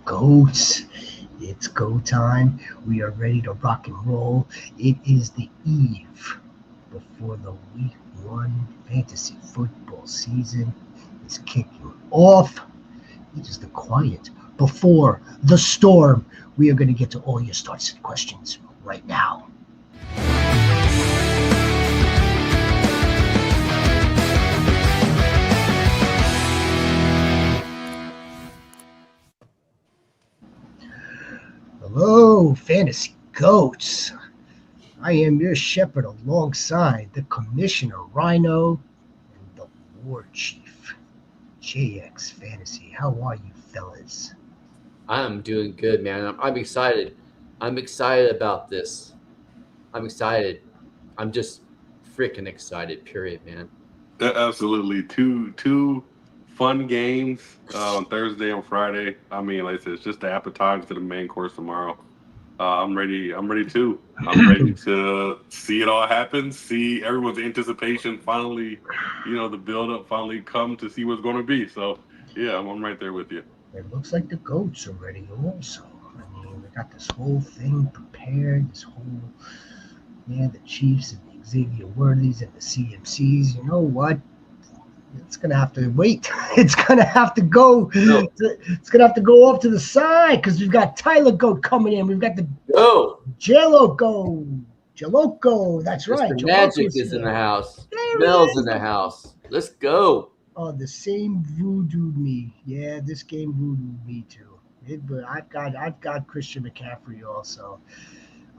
Goats. It's go time. We are ready to rock and roll. It is the eve before the week one fantasy football season is kicking off. It is the quiet before the storm. We are going to get to all your starts and questions right now. Hello, Fantasy Goats. I am your shepherd alongside the Commissioner Rhino and the War Chief, JX Fantasy. How are you, fellas? I'm doing good, man. I'm excited. I'm excited about this. I'm excited. I'm just freaking excited. Period, man. Absolutely, two fun games on Thursday and Friday. I mean, like I said, it's just the appetizer to the main course tomorrow. I'm ready. I'm ready too. I'm ready to see it all happen. See everyone's anticipation finally, the build up finally come to see what's going to be. So yeah, I'm right there with you. It looks like the Goats are ready also. I mean, we got this whole thing prepared, the Chiefs and the Xavier Worthies and the CMCs. You know what? It's gonna have to wait. It's gonna have to go. No. It's gonna have to go off to the side because we've got Tyler Goat coming in. We've got the Jaloco. That's right. Mr. Magic is in the house. Mel's in the house. Let's go. Oh, the same voodooed me. Yeah, this game voodooed me too. But I've got Christian McCaffrey also.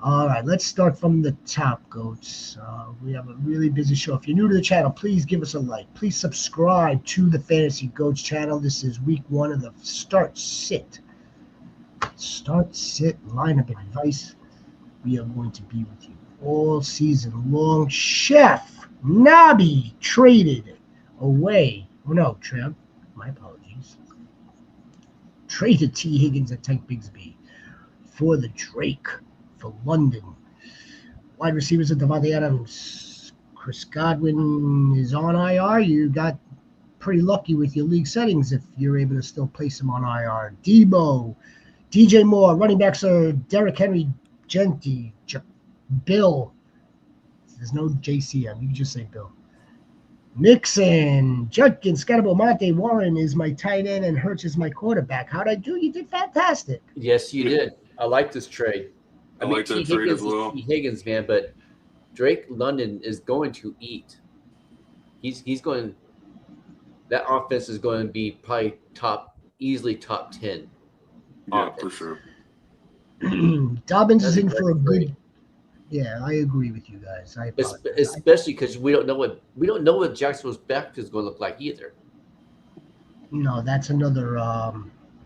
All right, let's start from the top, Goats. We have a really busy show. If you're new to the channel, please give us a like. Please subscribe to the Fantasy Goats channel. This is week one of the start-sit lineup advice. We are going to be with you all season long. Chef Nobby traded away. Oh, no, Trev. My apologies. Traded T. Higgins and Tank Bigsby for the Drake. For London. Wide receivers of Devontae Adams. Chris Godwin is on IR. You got pretty lucky with your league settings if you're able to still place him on IR. Debo, DJ Moore, running backs are Derrick Henry, Genty, Bill. There's no JCM. You can just say Bill. Mixon, Judkins, Scatterbo, Monte, Warren is my tight end, and Hurts is my quarterback. How'd I do? You did fantastic. Yes, you did. I like this trade. I like that trade as well. T. Higgins, man, but Drake London is going to eat. He's going. That offense is going to be probably easily top 10. Yeah, offense. For sure. Dobbins is in for a good. Yeah, I agree with you guys. Especially because we don't know what Jacksonville's back is going to look like either. No, that's another.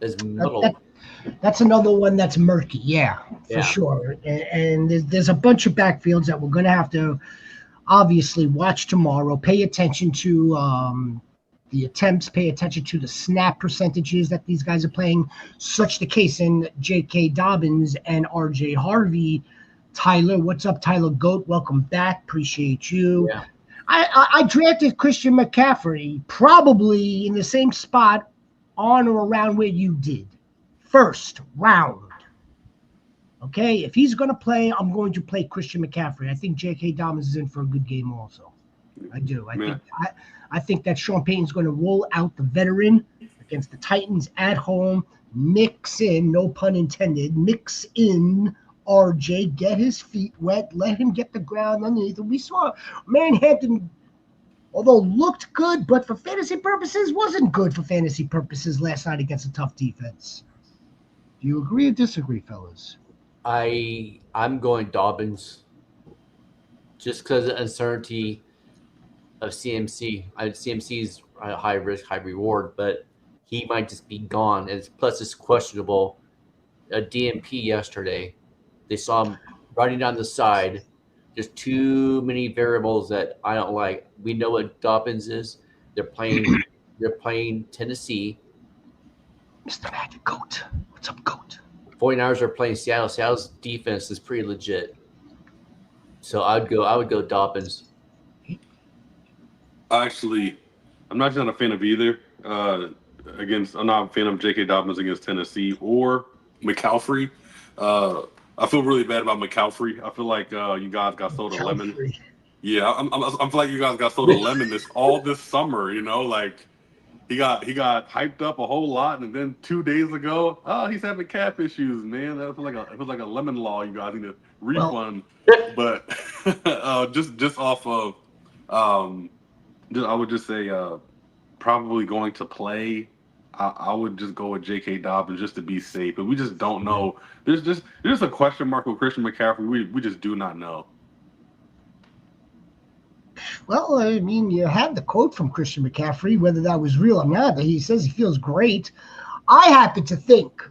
It's muddled. That's another one that's murky, yeah, for sure. And there's a bunch of backfields that we're going to have to obviously watch tomorrow. Pay attention to the attempts. Pay attention to the snap percentages that these guys are playing. Such the case in J.K. Dobbins and R.J. Harvey. Tyler, what's up, Tyler Goat? Welcome back. Appreciate you. Yeah. I drafted Christian McCaffrey probably in the same spot on or around where you did. First round. Okay, if he's going to play, I'm going to play Christian McCaffrey. I think J.K. Dobbins is in for a good game also. I do. I think that Sean Payton's going to roll out the veteran against the Titans at home. Mix in, no pun intended, mix in RJ, get his feet wet, let him get the ground underneath him. We saw Manhattan, although looked good, but for fantasy purposes, wasn't good for fantasy purposes last night against a tough defense. Do you agree or disagree, fellas? I'm going Dobbins just because of the uncertainty of CMC. CMC is a high risk, high reward, but he might just be gone. And plus, it's questionable. A DMP yesterday, they saw him running down the side. There's too many variables that I don't like. We know what Dobbins is. They're playing Tennessee. Mr. Magic Goat. What's up, Goat? 49ers are playing Seattle. Seattle's defense is pretty legit. So I would go Dobbins. Actually, I'm not a fan of either. against. I'm not a fan of J.K. Dobbins against Tennessee or McCaffrey. I feel really bad about McCaffrey. I feel like you guys got sold a lemon. Yeah, I feel like you guys got sold a lemon this summer. You know, like he got hyped up a whole lot, and then 2 days ago, he's having calf issues. Man, it was like a lemon law. You guys need to refund. But just off of, I would just say probably going to play. I would just go with J.K. Dobbins just to be safe, but we just don't know. There's a question mark with Christian McCaffrey. We just do not know. Well, I mean, you had the quote from Christian McCaffrey, whether that was real or not, but he says he feels great. I happen to think,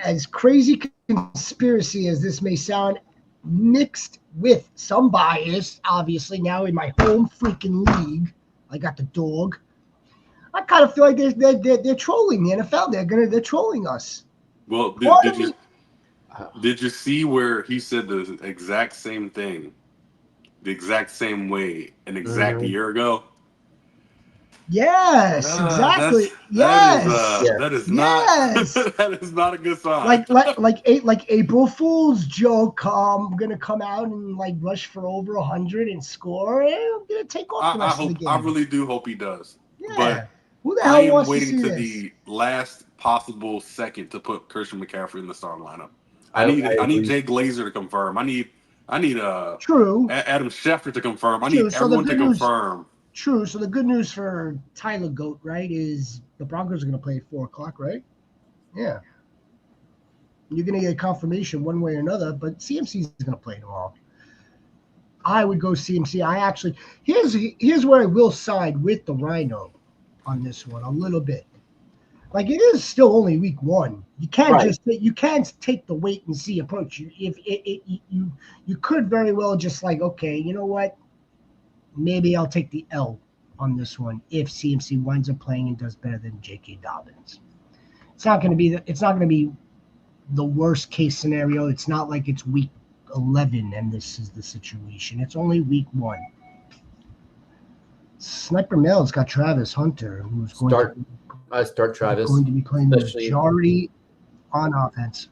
as crazy conspiracy as this may sound, mixed with some bias, obviously now in my home freaking league, I got the dog. I kind of feel like they're trolling the NFL. They're trolling us. Well, did you see where he said the exact same thing, the exact same way, an exact year ago? Yes, exactly. Yes, that is not that is not a good sign. Like April Fool's joke. Gonna come out and like rush for over 100 and score. I'm gonna take off the rest of the game. I really do hope he does. Yeah. But who the hell wants waiting to see to this? the last possible second to put Christian McCaffrey in the starting lineup. I need Jay Glazer to confirm. I need True. Adam Schefter to confirm. I need everyone to confirm. True. So the good news for Tyler Goat, right, is the Broncos are going to play at 4:00, right? Yeah. You're going to get confirmation one way or another, but CMC is going to play tomorrow. I would go CMC. I actually here's where I will side with the Rhino on this one a little bit. Like, it is still only week 1. You can't you can't take the wait and see approach. You could very well just like, okay, you know what? Maybe I'll take the L on this one if CMC winds up playing and does better than J.K. Dobbins. It's not going to be the worst case scenario. It's not like it's week 11 and this is the situation. It's only week 1. Sniper Mail's got Travis Hunter, who's going to start Travis. Going to be playing the majority on offense.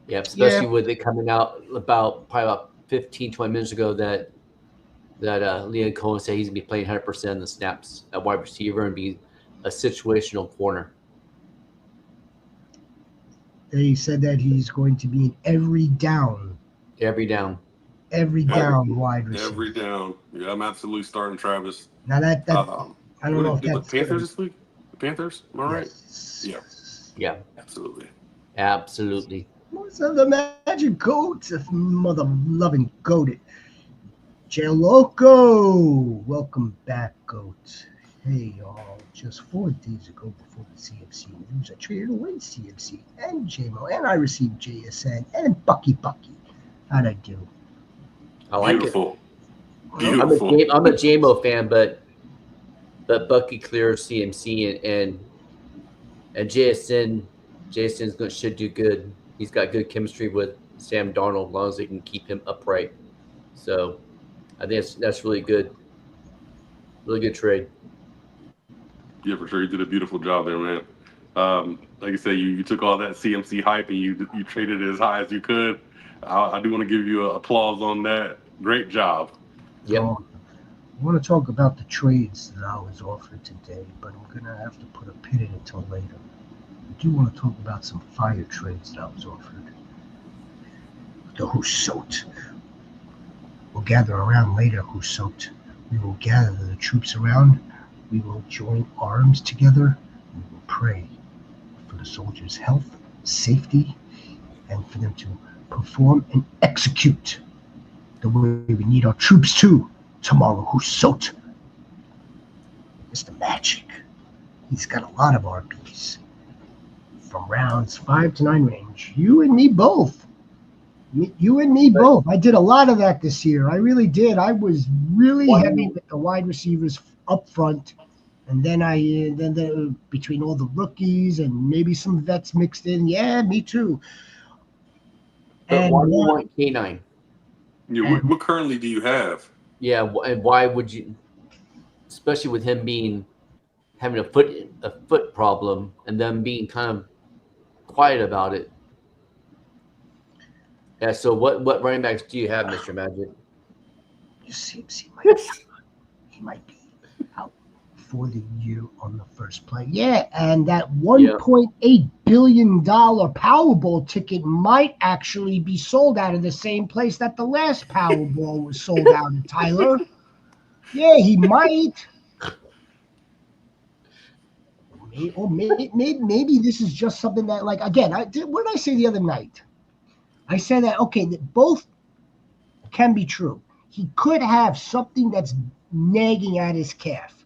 Yeah, especially with it coming out probably about 15, 20 minutes ago that Leon Cohen said he's going to be playing 100% of the snaps at wide receiver and be a situational corner. They said that he's going to be in every down wide receiver. Every down. Yeah, I'm absolutely starting Travis. Now that I don't know if that's the Panthers this week. The Panthers, am I right? Yeah. Absolutely. What's the magic goat? Mother loving goat. Jay Loco, welcome back, goat. Hey y'all, just 4 days ago before the CMC news, I traded away CMC and JMO, and I received JSN and Bucky. How'd I do? I like Beautiful. it. I'm a JMO fan, but Bucky clears CMC and JSN should do good. He's got good chemistry with Sam Darnold as long as they can keep him upright. So I think that's really good. Really good trade. Yeah, for sure. You did a beautiful job there, man. Like I said, you took all that CMC hype and you traded it as high as you could. I do want to give you an applause on that. Great job. Yep. I want to talk about the trades that I was offered today, but I'm going to have to put a pin in it until later. I do want to talk about some fire trades that I was offered. The Husot. We'll gather around later, Husot. We will gather the troops around. We will join arms together. We will pray for the soldiers' health, safety, and for them to perform and execute the way we need our troops to tomorrow. Husot. Mr. Magic. He's got a lot of RPs. From rounds 5 to 9 range. You and me both. Both. I did a lot of that this year. I really did. I was really heavy with the wide receivers up front. And then between all the rookies and maybe some vets mixed in. Yeah, me too. But why do you want K9? Yeah, what currently do you have? Yeah, and why would you, especially with him having a foot problem and them being kind of quiet about it. Yeah. So what running backs do you have, Mr. Magic? You see, he might be out for the year on the first play. Yeah, and that $1.8 billion Powerball ticket might actually be sold out of the same place that the last Powerball was sold out of, Tyler. Yeah, he might. Or maybe this is just something that, like, again, what did I say the other night? I said that, okay, that both can be true. He could have something that's nagging at his calf,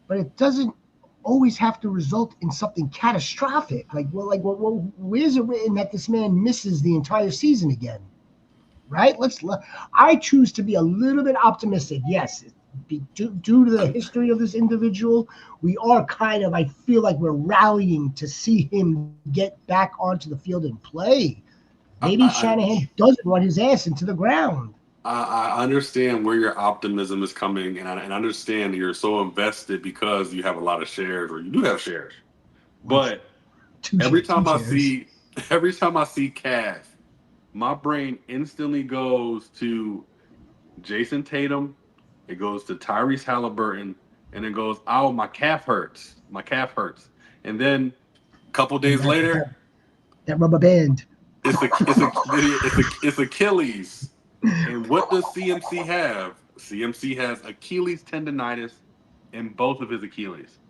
but it doesn't always have to result in something catastrophic. Where's it written that this man misses the entire season again? Right? I choose to be a little bit optimistic. Yes, due to the history of this individual, we are I feel like we're rallying to see him get back onto the field and play. Maybe Shanahan doesn't run his ass into the ground. I understand where your optimism is coming, and I understand you're so invested because you have a lot of shares, or you do have shares. But every time I see Cass, my brain instantly goes to Jason Tatum. It goes to Tyrese Halliburton, and it goes, "Oh, my calf hurts. My calf hurts." And then a couple days later, that rubber band. It's Achilles. And what does CMC have? CMC has Achilles tendonitis in both of his Achilles.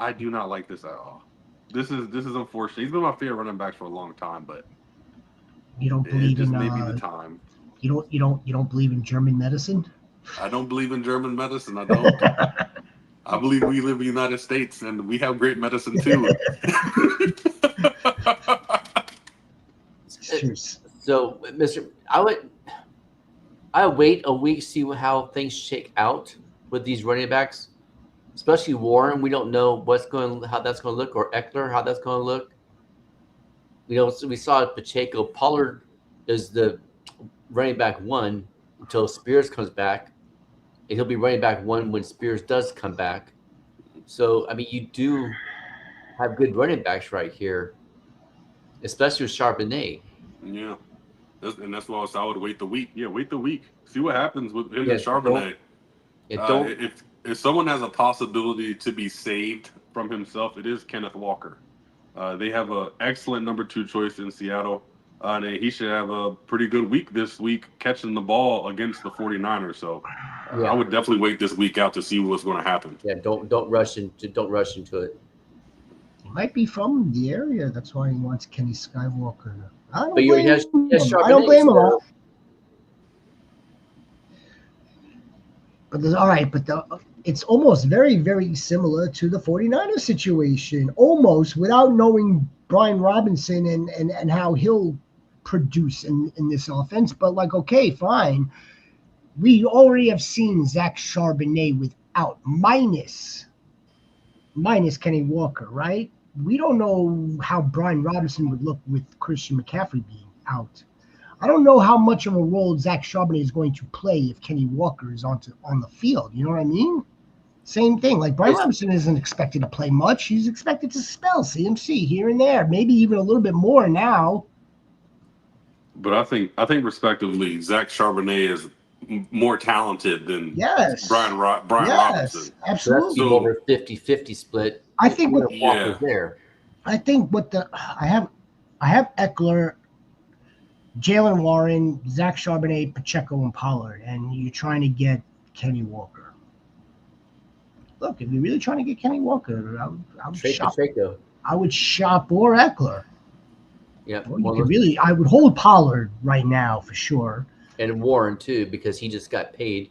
I do not like this at all. This is unfortunate. He's been my favorite running back for a long time, but you don't believe in maybe the time. You don't believe in German medicine? I don't believe in German medicine. I don't. I believe we live in the United States and we have great medicine too. So, Mr. I would wait a week, see how things shake out with these running backs, especially Warren. We don't know how that's going to look, or Eckler, how that's going to look. We saw Pacheco. Pollard is the running back one until Spears comes back, and he'll be running back one when Spears does come back. So, I mean, you do have good running backs right here, especially with Charbonnet. Yeah. That's why I would wait the week. Yeah, wait the week. See what happens with him and Charbonnet. If someone has a possibility to be saved from himself, it is Kenneth Walker. They have an excellent number 2 choice in Seattle. And he should have a pretty good week this week catching the ball against the 49ers. So I would definitely wait this week out to see what's going to happen. Yeah, don't rush into it. He might be from the area. That's why he wants Kenny Skywalker. I don't blame him. But it's almost very, very similar to the 49ers situation, almost, without knowing Brian Robinson and how he'll produce in this offense. But okay, fine. We already have seen Zach Charbonnet without minus Kenny Walker, right? We don't know how Brian Robinson would look with Christian McCaffrey being out. I don't know how much of a role Zach Charbonnet is going to play if Kenny Walker is on the field. You know what I mean? Same thing. Like, Brian Robinson isn't expected to play much. He's expected to spell CMC here and there, maybe even a little bit more now. But I think respectively, Zach Charbonnet is more talented than Brian Robinson. Absolutely. So over 50-50 split. I think Walker's there. I think I have Eckler, Jalen Warren, Zach Charbonnet, Pacheco, and Pollard, and you're trying to get Kenny Walker. Look, if you're really trying to get Kenny Walker, I would shop. Pacheco. I would shop or Eckler. Yeah. I would hold Pollard right now for sure. And Warren too, because he just got paid.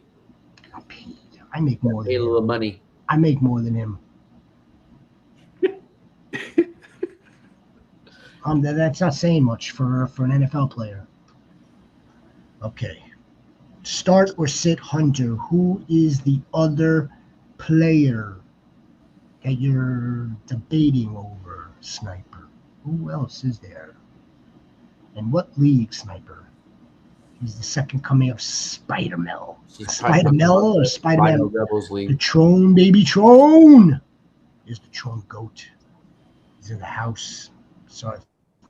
I make more than him. A little money. I make more than him. That's not saying much for an NFL player. Okay. Start or sit Hunter. Who is the other player that you're debating over, Sniper? Who else is there? And what league, Sniper? He's the second coming of Spider-Mel. She's Spider-Mel or Spider-Man? Rhino Rebels The League. Tron, baby, Tron. Here's the Tron goat. He's in the house. Sorry,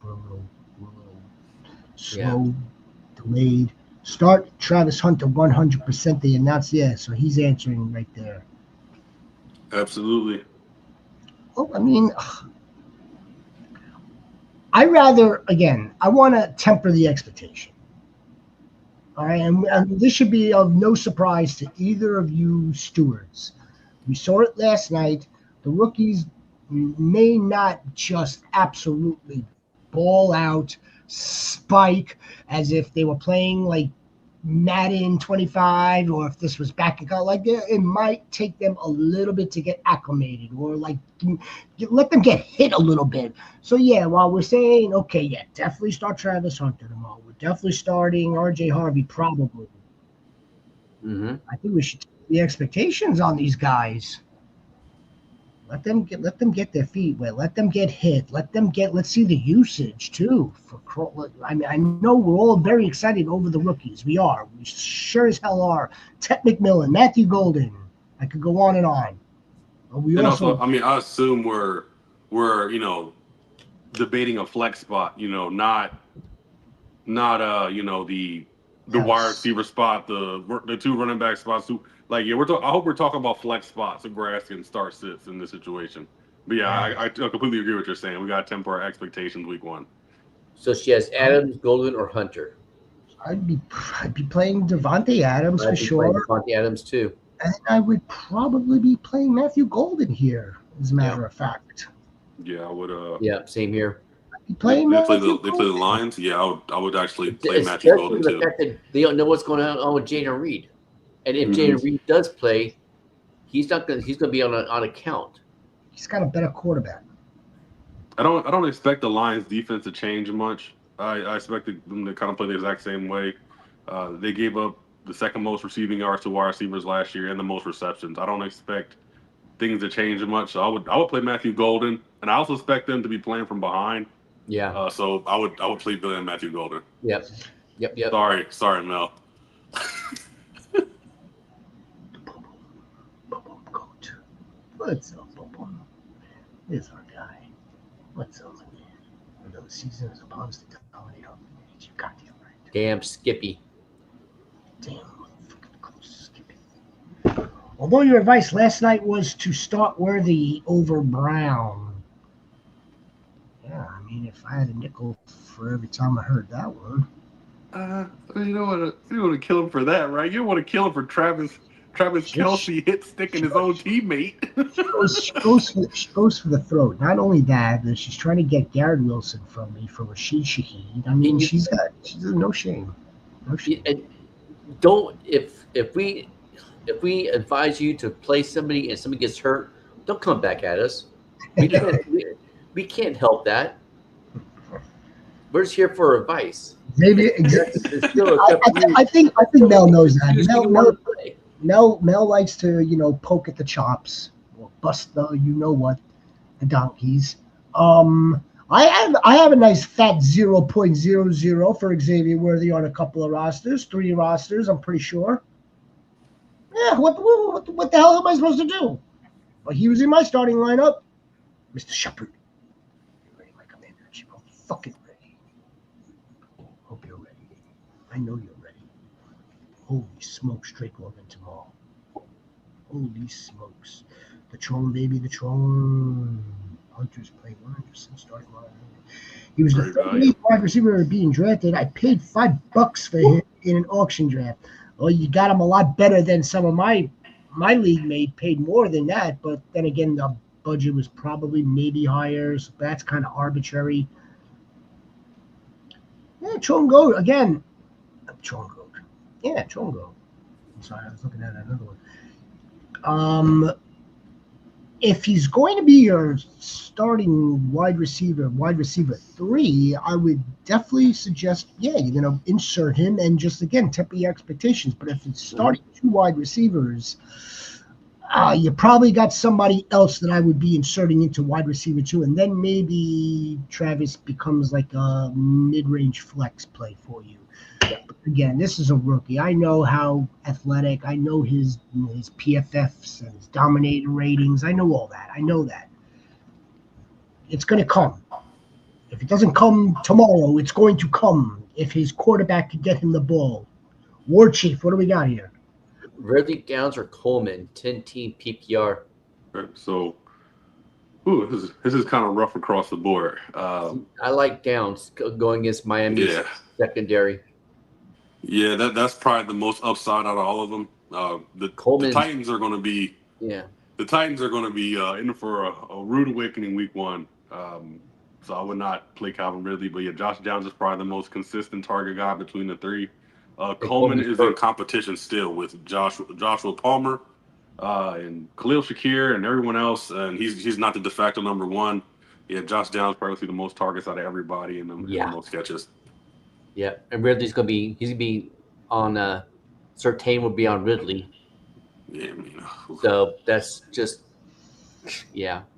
we're a little slow, delayed. Start Travis Hunter 100%. They announced, so he's answering right there. Absolutely. Well, I mean, I want to temper the expectation. All right, and this should be of no surprise to either of you stewards. We saw it last night. The rookies may not just absolutely ball out, spike as if they were playing like Madden 25, or if this was back in college. Like, it might take them a little bit to get acclimated, or like let them get hit a little bit. So while we're saying definitely start Travis Hunter tomorrow, we're definitely starting RJ Harvey probably. Mm-hmm. I think we should take the expectations on these guys. Let them get their feet wet. Let them get hit. Let's see the usage too. I know we're all very excited over the rookies. We are. We sure as hell are. Ted McMillan, Matthew Golden. I could go on and on. But we also, I assume we're debating a flex spot. Not the wide receiver spot, the two running back spots. I hope we're talking about flex spots so grass can start sits in this situation. But I completely agree with what you're saying. We got to temper our expectations week 1. So she has Adams, Golden, or Hunter. I'd be playing Devontae Adams for sure. Devontae Adams too. And I would probably be playing Matthew Golden here, as a matter of fact. Yeah, I would. Same here. They play the Lions. Yeah, I would actually play Matthew Golden too. The fact that they don't know what's going on with Jayden Reed, and if Jayden Reed does play, he's going to be on a count. He's got a better quarterback. I don't expect the Lions defense to change much. I expected them to kind of play the exact same way. They gave up the second most receiving yards to wide receivers last year and the most receptions. I don't expect things to change much. So I would play Matthew Golden, and I also expect them to be playing from behind. Yeah. So I would play Billy and Matthew Golden. Yep. Sorry, Mel. What's up, Bobo? There's our guy. What's up, man? Another season is upon us to dominate our lineage. You got the right. Damn Skippy. Damn motherfucking close Skippy. Although your advice last night was to start Worthy over Brown. Yeah, I mean, if I had a nickel for every time I heard that one. You don't want to kill him for that, right? You don't want to kill him for Travis Kelce hit sticking his own teammate. she goes for the throat. Not only that, but she's trying to get Garrett Wilson from me for Rashid Shaheed. I mean, she's no shame. No shame. If we advise you to play somebody and somebody gets hurt, don't come back at us. We can't help that. We're just here for advice. Maybe exactly. I think Mel knows that. Mel likes to poke at the chops or bust the the donkeys. I have a nice fat 0.00 for Xavier Worthy on a couple of rosters, 3 rosters, I'm pretty sure. Yeah, what the hell am I supposed to do? Well, he was in my starting lineup. Mr. Shepard. You ready, my commander? I'm fucking ready. Hope you're ready. I know you're ready. Holy smokes, Drake London tomorrow. Holy smokes. The Tron, baby, the Tron. Hunter's playing 100% starting line. He was the 38th wide receiver being drafted. I paid $5 for him in an auction draft. Well, you got him a lot better than some of my league mate paid more than that. But then again, the budget was probably maybe higher. So that's kind of arbitrary. Yeah, Tron Goat again. Tron Goat. Yeah, Tron Goat. I'm sorry, I was looking at another one. If he's going to be your starting wide receiver 3, I would definitely suggest, you're going to insert him and just, again, temper your expectations. But if it's starting 2 wide receivers, You probably got somebody else that I would be inserting into wide receiver too, and then maybe Travis becomes like a mid-range flex play for you. But again, this is a rookie. I know how athletic. I know his PFFs and his dominator ratings. I know all that. I know that. It's going to come. If it doesn't come tomorrow, it's going to come if his quarterback can get him the ball. War Chief, what do we got here? Ridley, Downs, or Coleman, 10-team PPR. Right, so, this is kind of rough across the board. I like Downs going against Miami's secondary. Yeah, that's probably the most upside out of all of them. The Titans are going to be the Titans are going to be in for a rude awakening week 1. So I would not play Calvin Ridley, but yeah, Josh Downs is probably the most consistent target guy between the three. Coleman is in competition still with Joshua Palmer and Khalil Shakir and everyone else, and he's not the de facto number 1. Yeah, Josh Downs probably see the most targets out of everybody and the most catches. Yeah, and Ridley's gonna be on Surtain will be on Ridley. Yeah, I mean, so that's just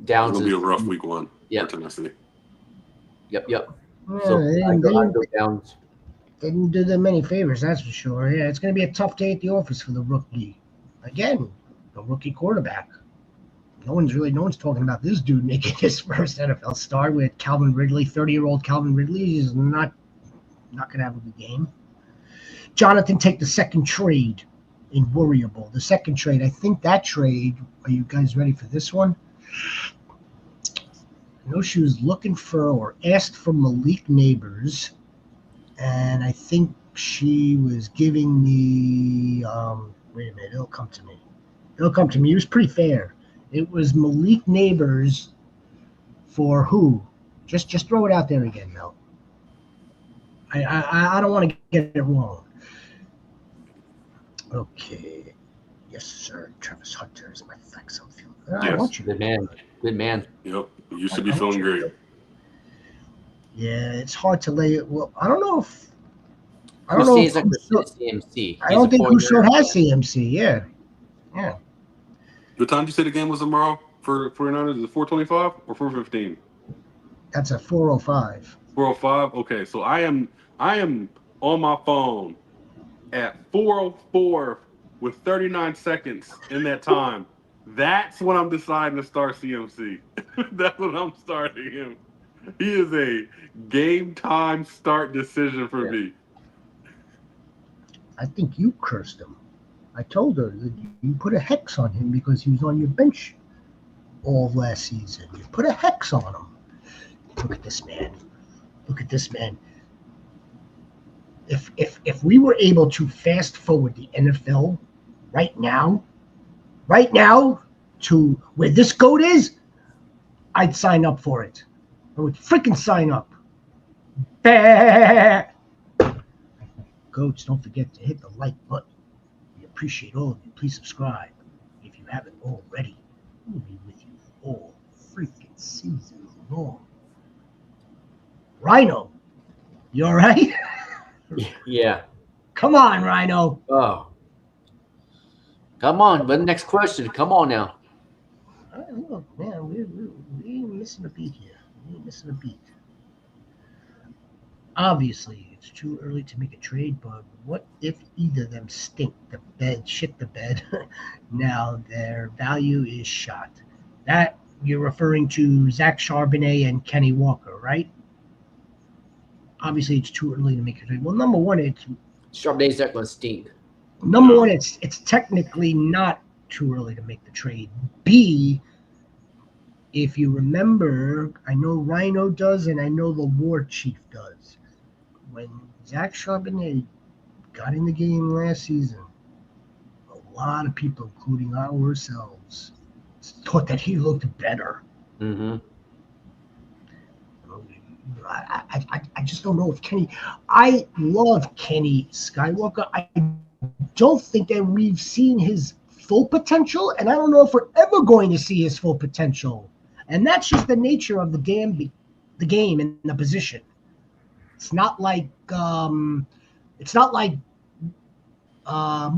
Downs. It'll be a rough week 1 for Tennessee. Yep. So I go Downs. Didn't do them any favors, that's for sure. Yeah, it's going to be a tough day at the office for the rookie. Again, the rookie quarterback. No one's talking about this dude making his first NFL start with Calvin Ridley. 30-year-old Calvin Ridley is not going to have a good game. Jonathan, take the second trade in Worryable. The second trade, I think that trade, are you guys ready for this one? I know she was looking for or asked for Malik Neighbors, and I think she was giving me wait a minute, it'll come to me. It was pretty fair. It was Malik Neighbors for who? Just throw it out there again, Mel. I don't want to get it wrong. Okay. Yes, sir. Travis Hunter is my flex outfield. I want you. Good man. Yep. You should be feeling great. Yeah, it's hard to lay it. Well, I don't know if CMC. I don't think Crusoe has CMC. Yeah. What time did you say the game was tomorrow for 49ers? Is it 4:25 or 4:15? That's a 4:05. 4:05. Okay, so I am on my phone at 4:04 with 39 seconds in that time. That's when I'm deciding to start CMC. That's when I'm starting him. He is a game time start decision for me. I think you cursed him. I told her that you put a hex on him because he was on your bench all of last season. You put a hex on him. Look at this man. If we were able to fast forward the NFL right now to where this GOAT is, I'd sign up for it. I would freaking sign up. Bah! Goats, don't forget to hit the like button. We appreciate all of you. Please subscribe if you haven't already. We'll be with you all freaking season long. Rhino, you all right? Yeah. Come on, Rhino. Oh. Come on. But next question. Come on now. Look, man, we ain't missing a beat here. Obviously, it's too early to make a trade, but what if either of them shit the bed? Now their value is shot. That you're referring to Zach Charbonnet and Kenny Walker, right? Obviously, it's too early to make a trade. Well, number one, Charbonnet's not going to stink. Number one, it's technically not too early to make the trade. B, if you remember, I know Rhino does, and I know the War Chief does. When Zach Charbonnet got in the game last season, a lot of people, including ourselves, thought that he looked better. Mm-hmm. I just don't know if Kenny. I love Kenny Skywalker. I don't think that we've seen his full potential, and I don't know if we're ever going to see his full potential. And that's just the nature of the game and the position. It's not like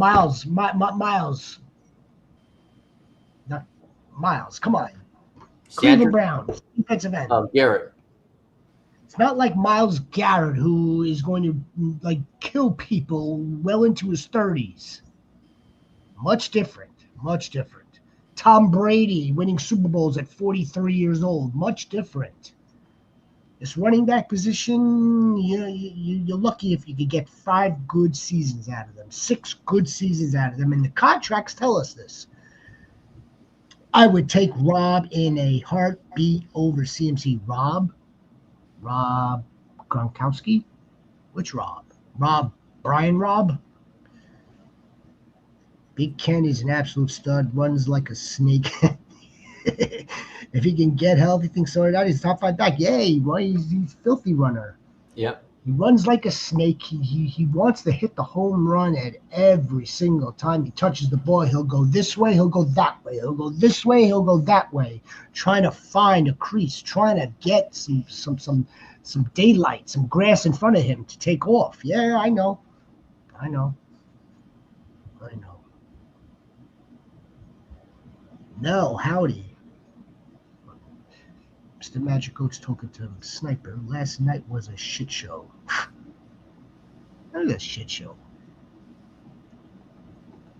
Miles. Miles, come on. Sanders? Cleveland Browns, defensive end. Garrett. It's not like Myles Garrett, who is going to like kill people well into his 30s. Much different. Much different. Tom Brady winning Super Bowls at 43 years old. Much different. This running back position, you're lucky if you could get 5 good seasons out of them, 6 good seasons out of them, and the contracts tell us this. I would take Rob in a heartbeat over CMC. Rob Gronkowski? Which Rob? Brian Rob? Big Ken is an absolute stud, runs like a snake. If he can get healthy, things sorted out, he's top 5 back. Yay, well, he's a filthy runner. Yep. He runs like a snake. He wants to hit the home run at every single time he touches the ball. He'll go this way, he'll go that way. He'll go this way, he'll go that way. Trying to find a crease, trying to get some daylight, some grass in front of him to take off. Yeah, I know. No, howdy. Mr. Magic Goats talking to Sniper. Last night was a shit show. That was a shit show.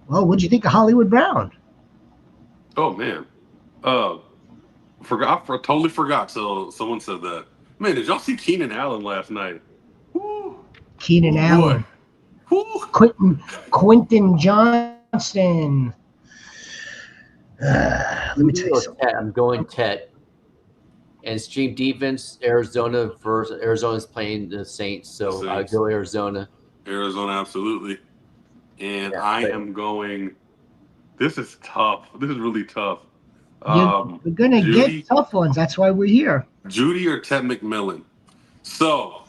Well, what'd you think of Hollywood Brown? Oh man, totally forgot. So someone said that. Man, did y'all see Keenan Allen last night? Woo. Keenan Allen. Quentin Johnston. Let me tell you something. I'm going Tet. And stream defense, Arizona's playing the Saints, so I go Arizona. Arizona, absolutely. And yeah, I am going. This is tough. This is really tough. We're gonna get tough ones. That's why we're here. Judy or Ted McMillan. So,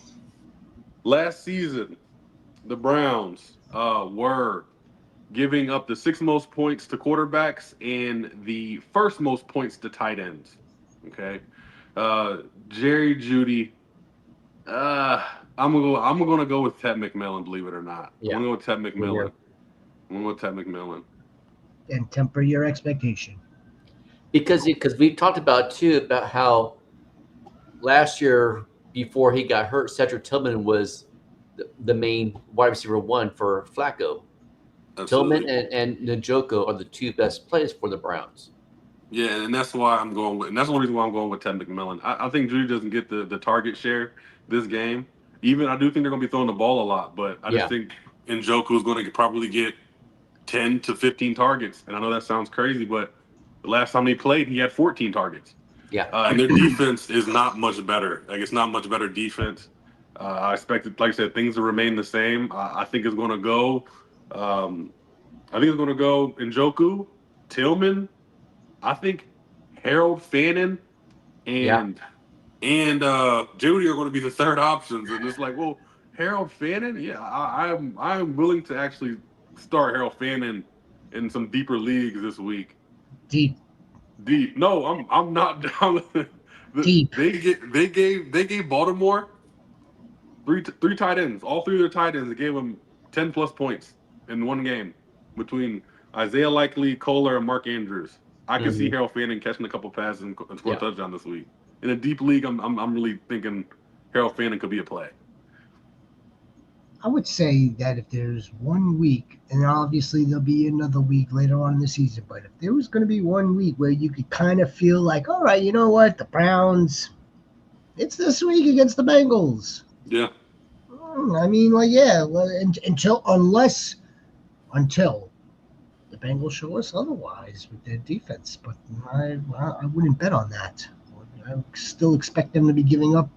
last season, the Browns were giving up the 6th most points to quarterbacks and the 1st most points to tight ends. Okay. Jerry Judy. I'm gonna go with Ted McMillan, believe it or not. Yeah. I'm gonna go with Ted McMillan. I'm gonna go with Ted McMillan. And temper your expectation. Because we've talked about how last year before he got hurt, Cedric Tillman was the main wide receiver 1 for Flacco. Absolutely. Tillman and Njoku are the 2 best players for the Browns. Yeah, and that's why I'm going with, and that's the only reason why I'm going with Ted McMillan. I think Judy doesn't get the target share this game. Even I do think they're going to be throwing the ball a lot, but I just think Njoku is going to probably get 10 to 15 targets. And I know that sounds crazy, but the last time he played, he had 14 targets. Yeah, and their defense is not much better. Like, it's not much better defense. I expected, like I said, things to remain the same. I think it's going to go. Njoku, Tillman. I think Harold Fannin and Judy are going to be the 3rd options, and it's like, well, Harold Fannin, yeah, I'm willing to actually start Harold Fannin in some deeper leagues this week. Deep. No, I'm not down. Deep. They gave Baltimore three tight ends. All 3 of their tight ends, they gave them 10 plus points in one game between Isaiah Likely, Kohler, and Mark Andrews. I can see Harold Fannin catching a couple passes and score a touchdown this week. In a deep league, I'm really thinking Harold Fannin could be a play. I would say that if there's 1 week, and obviously there'll be another week later on in the season, but if there was going to be 1 week where you could kind of feel like, all right, you know what, the Browns, it's this week against the Bengals. Yeah. I mean, like, yeah, well, until the Bengals show us otherwise with their defense, but I wouldn't bet on that. I still expect them to be giving up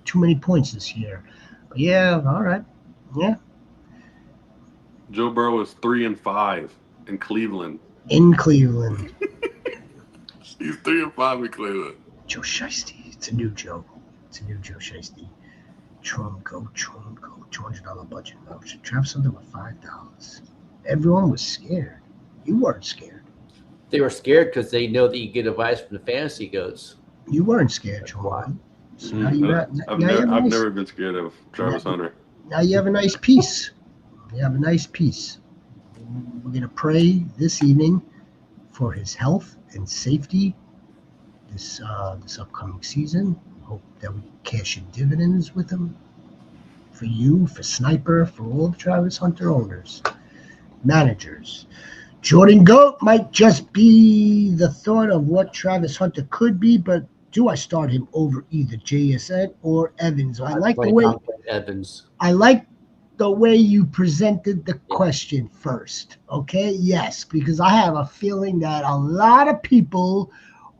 too many points this year. But yeah, all right, yeah. Joe Burrow is 3-5 in Cleveland. In Cleveland, he's 3-5 in Cleveland. Joe Shiesty, it's a new Joe Shiesty. Trump go, $200 budget voucher. Travis under with $5. Everyone was scared. You weren't scared. They were scared because they know that you get advice from the Fantasy Goats. You weren't scared, John. So now I've never been scared of Travis Hunter. Now you have a nice piece. We're going to pray this evening for his health and safety this upcoming season. Hope that we cash in dividends with him. For you, for Sniper, for all the Travis Hunter owners, managers. Jordan Goat might just be the thought of what Travis Hunter could be, but do I start him over either JSN or Evans? I like the way Evans. I like the way you presented the question first. Okay, yes, because I have a feeling that a lot of people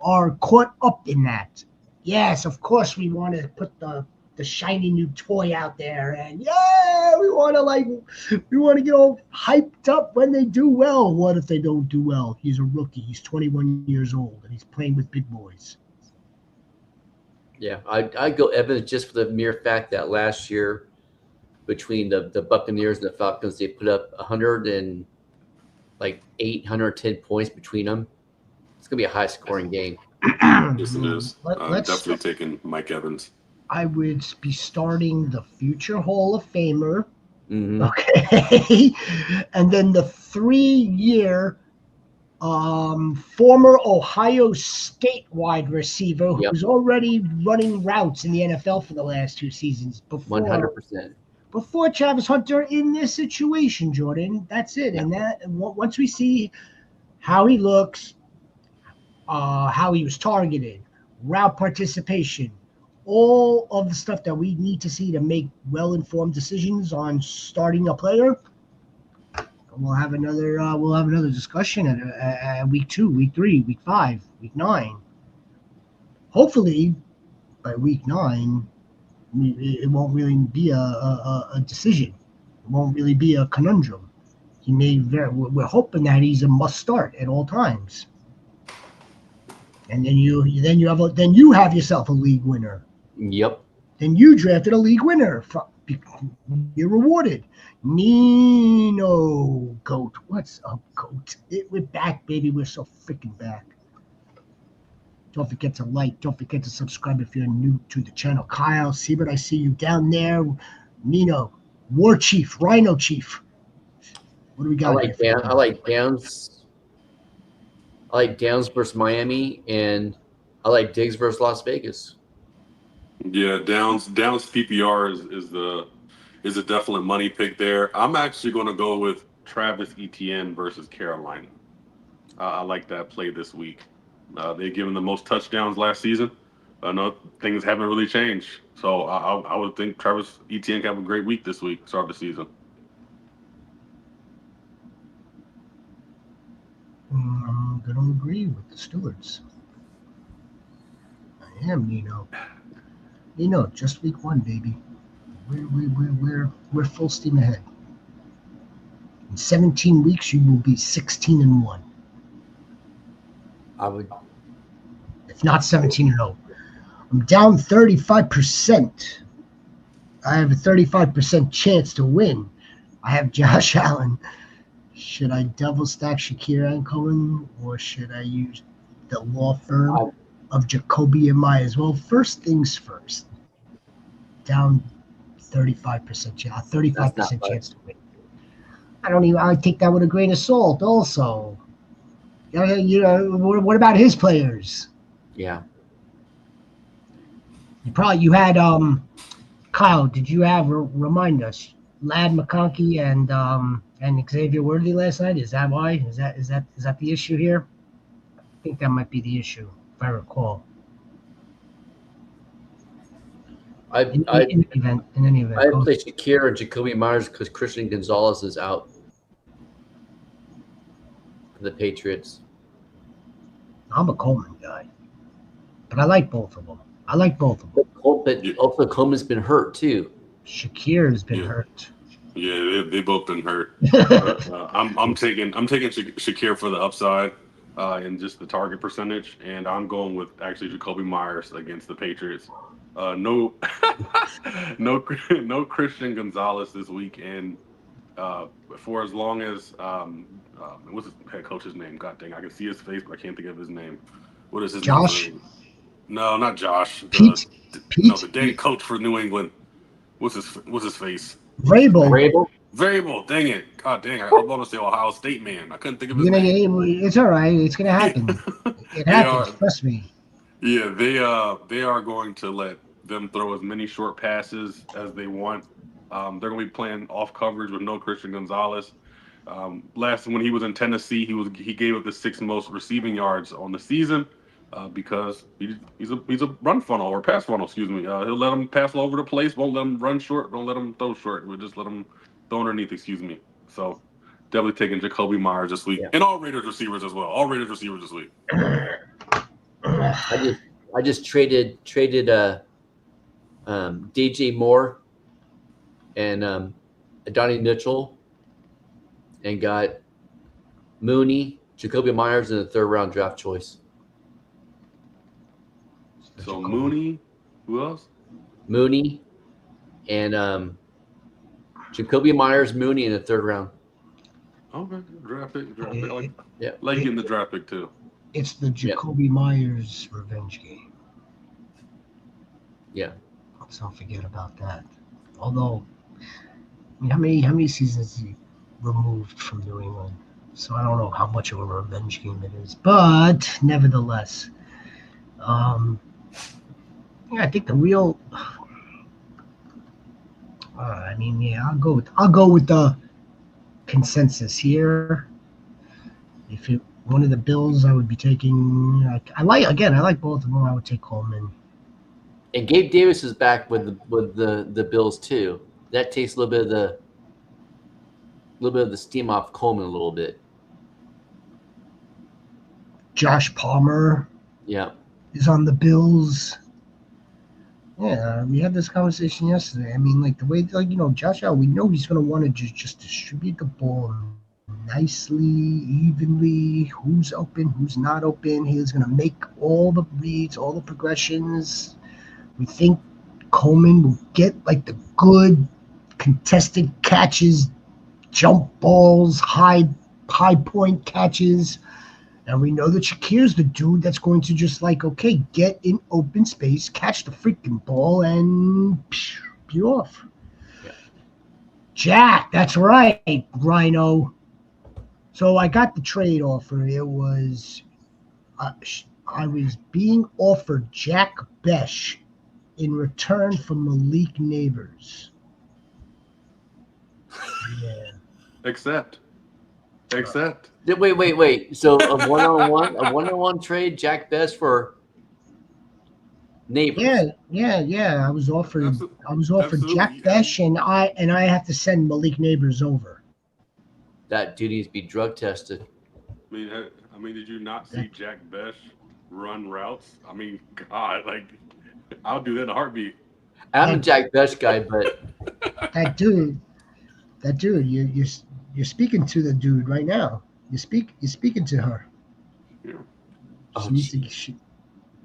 are caught up in that. Yes, of course we want to put the shiny new toy out there, and we want to get all hyped up when they do well. What if they don't do well? He's a rookie. He's 21 years old, and he's playing with big boys. Yeah, I'd go Evans just for the mere fact that last year between the Buccaneers and the Falcons, they put up 810 points between them. It's going to be a high-scoring game. Yes, it is. I'm definitely taking Mike Evans. I would be starting the future Hall of Famer, okay, and then the 3-year former Ohio State wide receiver who's already running routes in the NFL for the last 2 seasons. 100%. Before Travis Hunter in this situation, Jordan. That's it. And once we see how he looks, how he was targeted, route participation, all of the stuff that we need to see to make well-informed decisions on starting a player, we'll have another discussion at week 2, week 3, week 5, week 9. Hopefully, by week 9. It won't really be a decision. It won't really be a conundrum. We're hoping that he's a must start at all times. And then you have yourself a league winner. Yep. Then you drafted a league winner. You're rewarded. Nino Goat. What's up, Goat? We're back, baby. We're so freaking back. Don't forget to like. Don't forget to subscribe if you're new to the channel. Kyle, see what I see you down there. Nino, War Chief, Rhino Chief. What do we got? I like Downs. I like Downs versus Miami, and I like Diggs versus Las Vegas. Yeah, Downs PPR is a definite money pick there. I'm actually going to go with Travis Etienne versus Carolina. I like that play this week. They've given the most touchdowns last season. I know things haven't really changed. So I would think Travis Etienne can have a great week this week, start the season. I'm going to agree with the stewards. I am, Nino. Nino, just week 1, baby. We're full steam ahead. In 17 weeks, you will be 16-1. I would, if not 17-0. I'm down 35%. I have a 35% chance to win. I have Josh Allen. Should I double stack Shakir and Cohen, or should I use the law firm of Jacoby and Myers? Well, first things first. Down 35% chance, 35% chance to win. I take that with a grain of salt. Also, what about his players? Yeah. You had Kyle. Did you have remind us Ladd McConkey and Xavier Worthy last night? Is that why? Is that the issue here? I think that might be the issue, if I recall. In any event, I play Shakir and Jacoby Myers because Christian Gonzalez is out for the Patriots. I'm a Coleman guy, but I like both of them. But also Coleman's been hurt too. Shakir has been hurt. Yeah, they both been hurt. I'm taking Shakir for the upside and just the target percentage, and I'm going with actually Jacoby Myers against the Patriots. No Christian Gonzalez this week, and for as long as what's his head coach's name? God dang, I can see his face, but I can't think of his name. What is his Josh? name? No, not Josh. Pete. No, the dang coach for New England. What's his face? Vrabel. Vrabel, dang it. God dang, I was going to say Ohio State man. I couldn't think of his You're gonna name. It's all right. It's gonna happen. It They happens. are, Trust me. yeah, they are going to let them throw as many short passes as they want. They're going to be playing off coverage with no Christian Gonzalez. Last when he was in Tennessee, he gave up the sixth most receiving yards on the season because he's a run funnel or pass funnel. Excuse me. He'll let them pass all over the place. Won't let them run short. Don't let them throw short. We'll just let them throw underneath. Excuse me. So definitely taking Jacoby Myers this week and all Raiders receivers as well. All Raiders receivers this week. I just traded DJ Moore and Donnie Mitchell and got Mooney, Jacoby Myers, and a third-round draft choice. So Mooney, who else? Mooney and Jacoby Myers, Mooney in the third round. Okay, draft pick. Yeah, like getting the draft pick too. It's the Jacoby Myers revenge game. Yeah. Let's not forget about that. Although, how many seasons is he removed from New England? So I don't know how much of a revenge game it is, but nevertheless, I think the real. I'll go with the consensus here. If one of the Bills, I would be taking. I like both of them. I would take Coleman. And Gabe Davis is back with the Bills too. That takes a little bit of the steam off Coleman a little bit. Josh Palmer. Yeah. Is on the Bills. Yeah, we had this conversation yesterday. I mean, like the way, Josh Allen, we know he's going to want to just distribute the ball nicely, evenly. Who's open, who's not open. He's going to make all the reads, all the progressions. We think Coleman will get like the good contested catches, jump balls, high point catches. And we know that Shakir's the dude that's going to just get in open space, catch the freaking ball, and be off. Yeah. Jack, that's right, Rhino. So I got the trade offer. It was I was being offered Jack Besh in return for Malik Neighbors. Yeah. Accept. Wait. So a one-on-one trade, Jack Best for Neighbors. Yeah. I was offered Jack Besh, and I have to send Malik Neighbors over. That dude needs to be drug tested. I mean, did you not see Jack Besh run routes? I mean, God, I'll do that in a heartbeat. I'm a Jack Besh guy, but that dude, you're speaking to the dude right now. You're speaking to her. Yeah.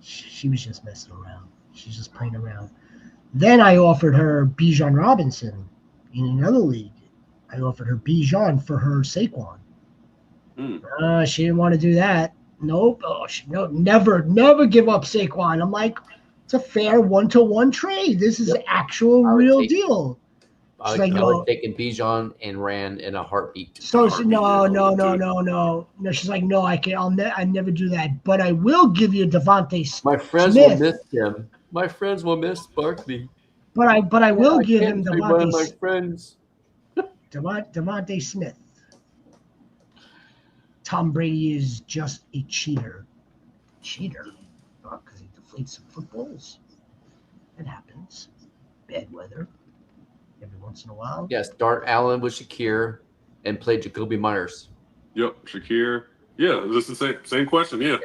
She was just messing around. She's just playing around. Then I offered her Bijan Robinson in another league. I offered her Bijan for her Saquon. She didn't want to do that. Nope. Never give up Saquon. I'm like, it's a fair 1-to-1 trade. This is actual real deal. I would take Bijan and ran in a heartbeat. So no. She's like, no, I can't. I never do that. But I will give you Devontae Smith. My friends will miss him. My friends will miss Barkley. But I will give him Devontae. One of my friends. Devontae Smith. Tom Brady is just a cheater. Because he deflates some footballs. It happens. Bad weather. Every once in a while. Yeah, start Allen with Shakir and play Jacoby Myers. Yep, Shakir. Yeah, this is the same question. Yeah.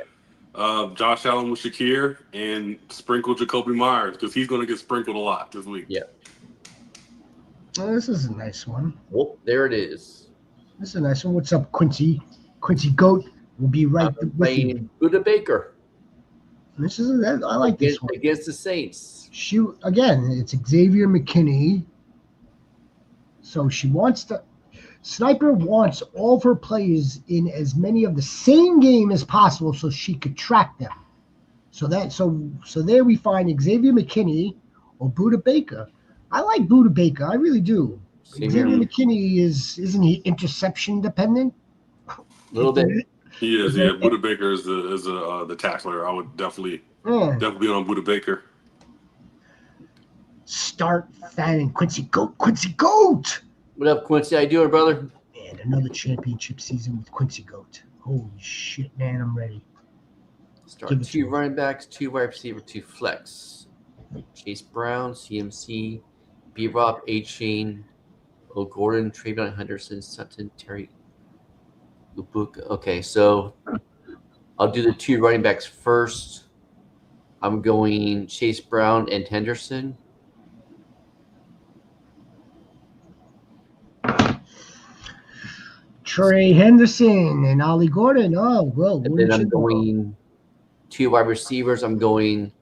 Josh Allen with Shakir and sprinkle Jacoby Myers because he's going to get sprinkled a lot this week. Yeah. Oh, this is a nice one. Oh, there it is. This is a nice one. What's up, Quincy? Quincy Goat will be right with you. Buda Baker. I like this one. Against the Saints. It's Xavier McKinney. So Sniper wants all of her players in as many of the same game as possible so she could track them. So there we find Xavier McKinney or Buda Baker. I like Buda Baker. I really do. Same Xavier here. McKinney isn't he interception dependent? A little bit. He is, yeah. Buda Baker is the tackler. I would definitely be on Buda Baker. Start Fan and Quincy Goat. Quincy Goat! What up, Quincy? How you doing, brother? Man, another championship season with Quincy Goat. Holy shit, man, I'm ready. Start 2 running backs, 2 wide receiver, 2 flex. Chase Brown, CMC, B-Rob, A-Chain, O'Gordon, Travion Henderson, Sutton, Terry, Ubuka. Okay, so I'll do the 2 running backs first. I'm going Chase Brown and Henderson. Trey Henderson and Ollie Gordon. Oh, well. And then I'm going 2 wide receivers. I think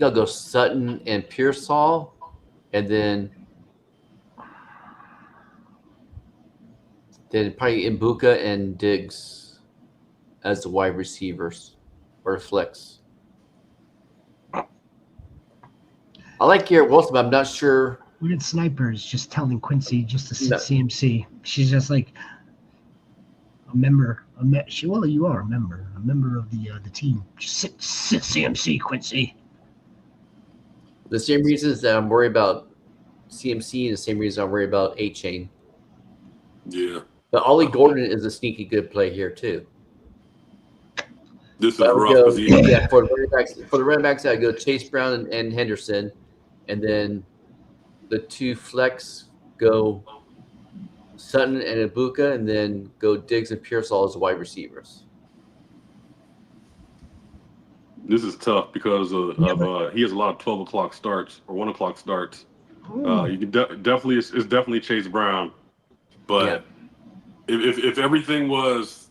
I'll go Sutton and Pearsall. And then probably Mbuka and Diggs as the wide receivers or flex. I like Garrett Wilson, but I'm not sure. Weird Snipers just telling Quincy just to sit CMC. She's just like a member. Well, you are a member of the team. Just sit CMC, Quincy. The same reasons that I'm worried about CMC, the same reason I'm worried about A-Chain. Yeah. But Ollie Gordon is a sneaky good play here too. This is rough. Yeah, for the running backs, I go Chase Brown and Henderson, and then the 2 flex go Sutton and Ibuka, and then go Diggs and Pearsall as wide receivers. This is tough because he has a lot of 12 o'clock starts or 1 o'clock starts. You can definitely it's definitely Chase Brown, but if everything was,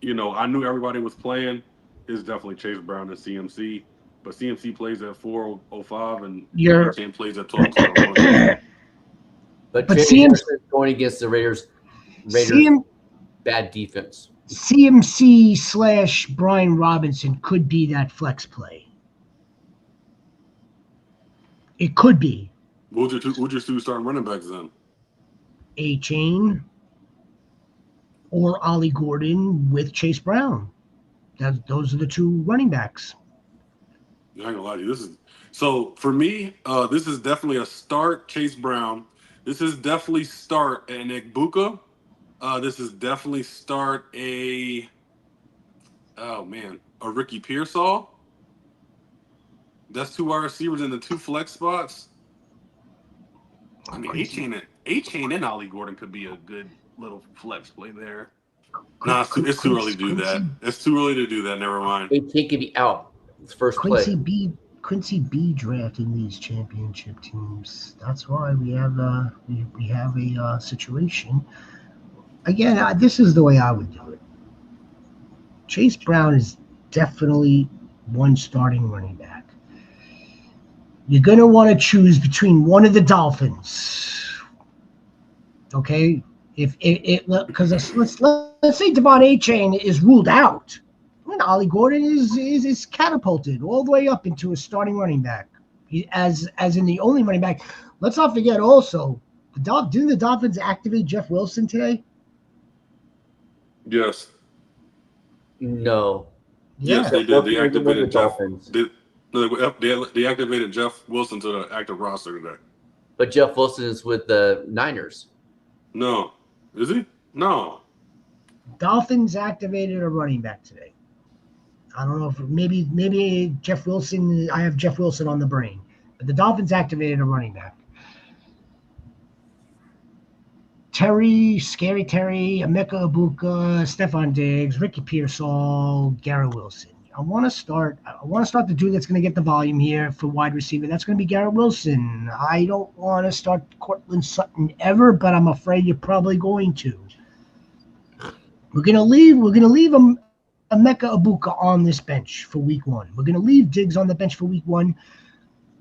I knew everybody was playing, it's definitely Chase Brown and CMC. But CMC plays at 4:05 and A-Chain plays at 12 o'clock. But CMC is going against the Raiders bad defense. CMC / Brian Robinson could be that flex play. It could be. Who'd your 2 starting running backs then? A-Chain or Ollie Gordon with Chase Brown. Those are the 2 running backs. I ain't gonna lie to you. So for me, this is definitely a start Chase Brown. This is definitely start an Ibuka. This is definitely start a Ricky Pearsall. That's 2 wide receivers in the 2 flex spots. I mean, A-Chain and Ollie Gordon could be a good little flex play there. Nah, it's too early to do that. It's too early to do that. Never mind. A-Chain could be out. It's first Quincy play. Quincy B drafting these championship teams. That's why we have a situation. Again, this is the way I would do it. Chase Brown is definitely 1 starting running back. You're going to want to choose between one of the Dolphins. Okay? Because let's say Devon A-Chain is ruled out. And Ollie Gordon is catapulted all the way up into a starting running back. As in the only running back. Let's not forget also, didn't the Dolphins activate Jeff Wilson today? Yes. No. Yes, they did. They activated Jeff. They activated Jeff Wilson to the active roster today. But Jeff Wilson is with the Niners. No. Is he? No. Dolphins activated a running back today. I don't know if maybe Jeff Wilson. I have Jeff Wilson on the brain, but the Dolphins activated a running back. Scary Terry, Emeka Ibuka, Stephon Diggs, Ricky Pearsall, Garrett Wilson. I want to start the dude that's going to get the volume here for wide receiver. That's going to be Garrett Wilson. I don't want to start Cortland Sutton ever, but I'm afraid you're probably going to. We're going to leave Emeka Ibuka on this bench for week 1. We're going to leave Diggs on the bench for week 1.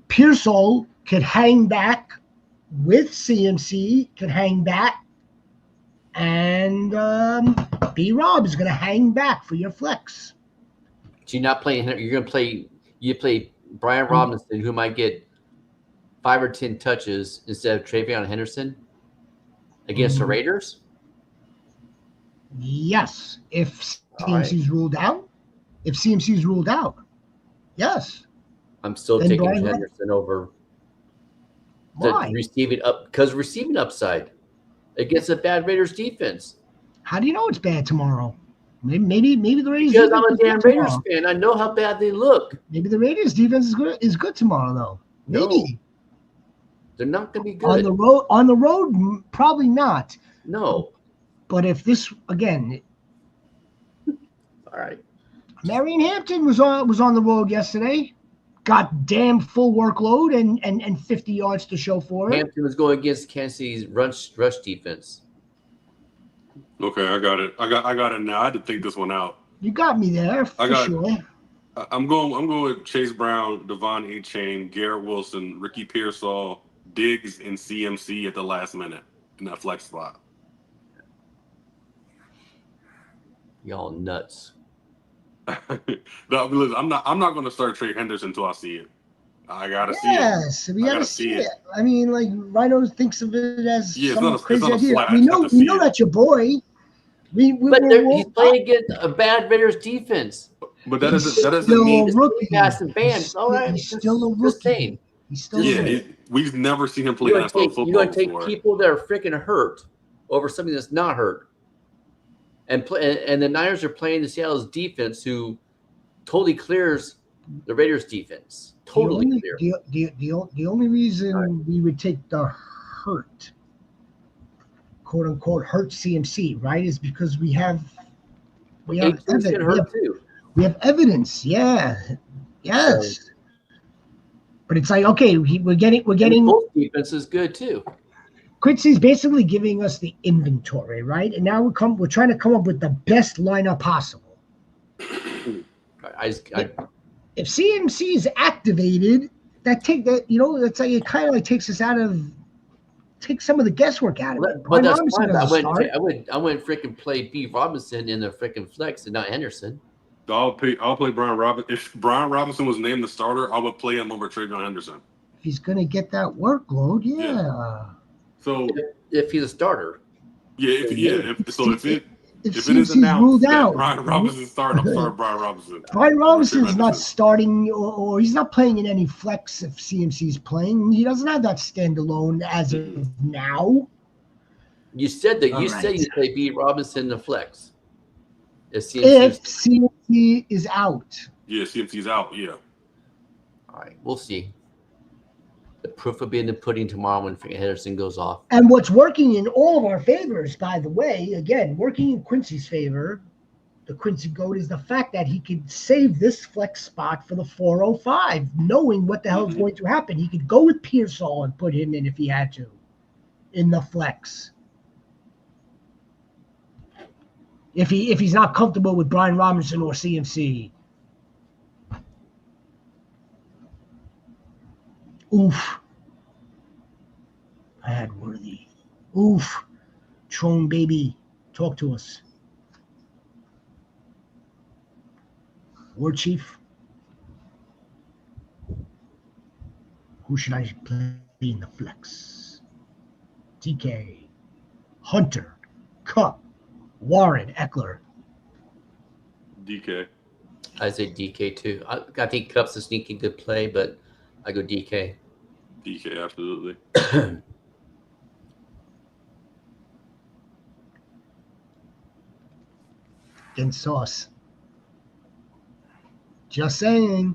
Pearsall could hang back with CMC, could hang back, and B-Rob is going to hang back for your flex. So you're not playing. You're going to play. You play Brian Robinson, who might get 5 or 10 touches instead of Travion Henderson against the Raiders? Yes. If All CMC's right. ruled out. If CMC's ruled out. Yes. I'm still Then taking Brian Henderson over the Why? receiving upside against a bad Raiders defense. How do you know it's bad tomorrow? Maybe the Raiders Because defense I'm a is good damn Raiders tomorrow. fan. I know how bad they look. Maybe the Raiders defense is good tomorrow though. No. Maybe. They're not going to be good. On the road, probably not. No. But if this again, All right. Marion Hampton was on the road yesterday, got damn full workload and 50 yards to show for it. Hampton was going against Kansas City's rush defense. Okay, I got it. I got it now. I had to think this one out. You got me there for sure. I'm going with Chase Brown, Devon Achane, Garrett Wilson, Ricky Pearsall, Diggs, and CMC at the last minute in that flex spot. Y'all nuts. No, listen, I'm not going to start Trey Henderson until I see it. I gotta see it. Yes, we gotta see it. I mean, like Rhino thinks of it as some crazy idea. We know that's your boy. He's playing against a bad Raiders defense. But that doesn't mean a rookie. Fast and fans. All right, he's still a rookie. He's still we've never seen him play NFL football. You're going to take people that are freaking hurt over something that's not hurt, and the Niners are playing the Seattle's defense, who totally clears the Raiders defense. Totally clear. The only reason we would take the hurt, quote unquote, hurt CMC, right, is because we have evidence. We have evidence. Yeah. Yes. So, but it's like, okay, we're getting both defense is good too. Quincy's basically giving us the inventory, right? And now we're trying to come up with the best lineup possible. If CMC is activated, that's like it kind of like takes some of the guesswork out of it. But that's fine. I wouldn't freaking play B. Robinson in the freaking flex and not Henderson. I'll play Brian Robinson. If Brian Robinson was named the starter, I would play him over Travion Henderson. If he's gonna get that workload, yeah. So if he's a starter, if it is announced that Brian Robinson's starting, I'm sorry, Brian Robinson. Brian Robinson's not starting, or he's not playing in any flex if CMC's playing. He doesn't have that standalone as of now. You said that. You play B. Robinson in the flex. If CMC is out. Yeah, CMC's out. Yeah. All right, we'll see. The proof will be in the pudding tomorrow when Henderson goes off. And what's working in all of our favors, by the way, again, working in Quincy's favor, the Quincy Goat, is the fact that he could save this flex spot for the 405, knowing what the hell is going to happen. He could go with Pearsall and put him in if he had to, in the flex. If he's not comfortable with Brian Robinson or CMC. Oof. I had Worthy. Oof. Trone, baby. Talk to us. War Chief. Who should I play in the flex? DK. Hunter. Cup. Warren. Eckler. DK. I say DK too. I think Cup's a sneaky good play, but I go DK. DK, absolutely. And Sauce. Just saying.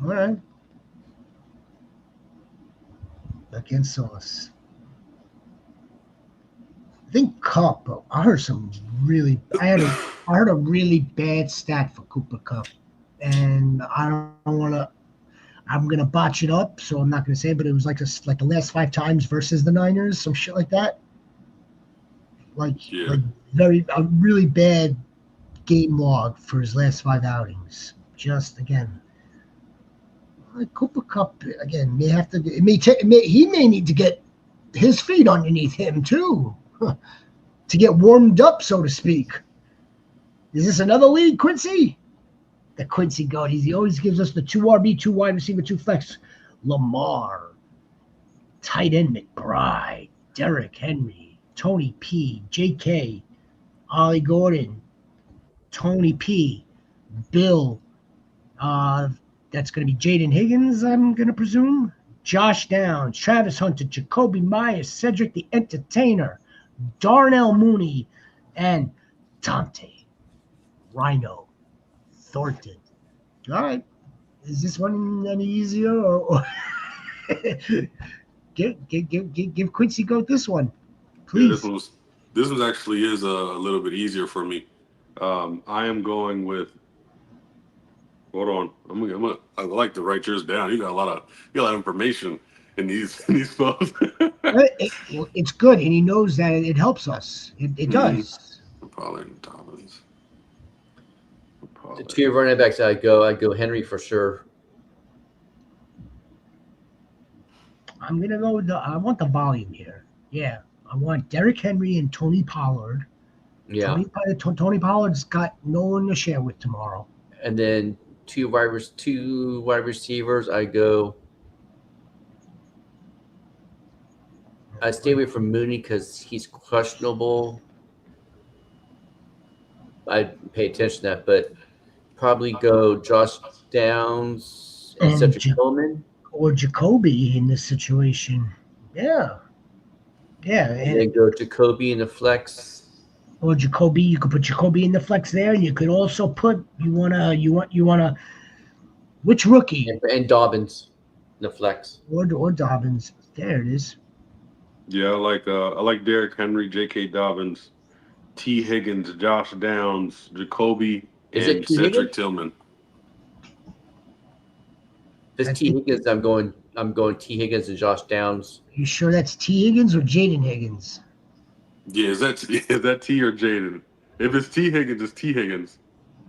All right. Against Sauce. I think Cup. I heard I heard a really bad stat for Cooper Kupp, and I don't want to. I'm gonna botch it up, so I'm not gonna say it, but it was like the last 5 times versus the Niners, some shit like that. Like a really bad game log for his last 5 outings. Just again, like Cooper Kupp again may have to. He may need to get his feet underneath him too, to get warmed up, so to speak. Is this another league, Quincy? The Quincy Goat. He always gives us the 2 RB, 2 wide receiver, 2 flex. Lamar, tight end McBride, Derrick Henry, Tony P, J.K., Ollie Gordon, Tony P, Bill. That's going to be Jaden Higgins, I'm going to presume. Josh Downs, Travis Hunter, Jacoby Myers, Cedric the Entertainer, Darnell Mooney, and Dante Rhino Thornton. All right. Is this one any easier? Or give Quincy Goat this one, please. Yeah, this one actually is a little bit easier for me. I am going with. Hold on, I like to write yours down. You got a lot of information in these spells. It's good, and he knows that it helps us. It does. Pollard, Dobbins. The two running backs I go Henry for sure. I'm gonna go with I want the volume here. Yeah, I want Derrick Henry and Tony Pollard. Yeah. Tony Pollard's got no one to share with tomorrow. And then two wide receivers. I stay away from Mooney because he's questionable. I pay attention to that, but probably go Josh Downs and Cedric Tillman. Or Jacoby in this situation. Yeah. And then go Jacoby in the flex. Or Jacoby, you could put Jacoby in the flex there, and you could also put you wanna which rookie? And Dobbins in the flex. Or Dobbins. There it is. Yeah, I like Derrick Henry, J.K. Dobbins, T. Higgins, Josh Downs, Jacoby, and Cedric Tillman. This T. Higgins, I'm going T. Higgins and Josh Downs. You sure that's T. Higgins or Jaden Higgins? Yeah, is that T or Jaden? If it's T. Higgins, it's T. Higgins.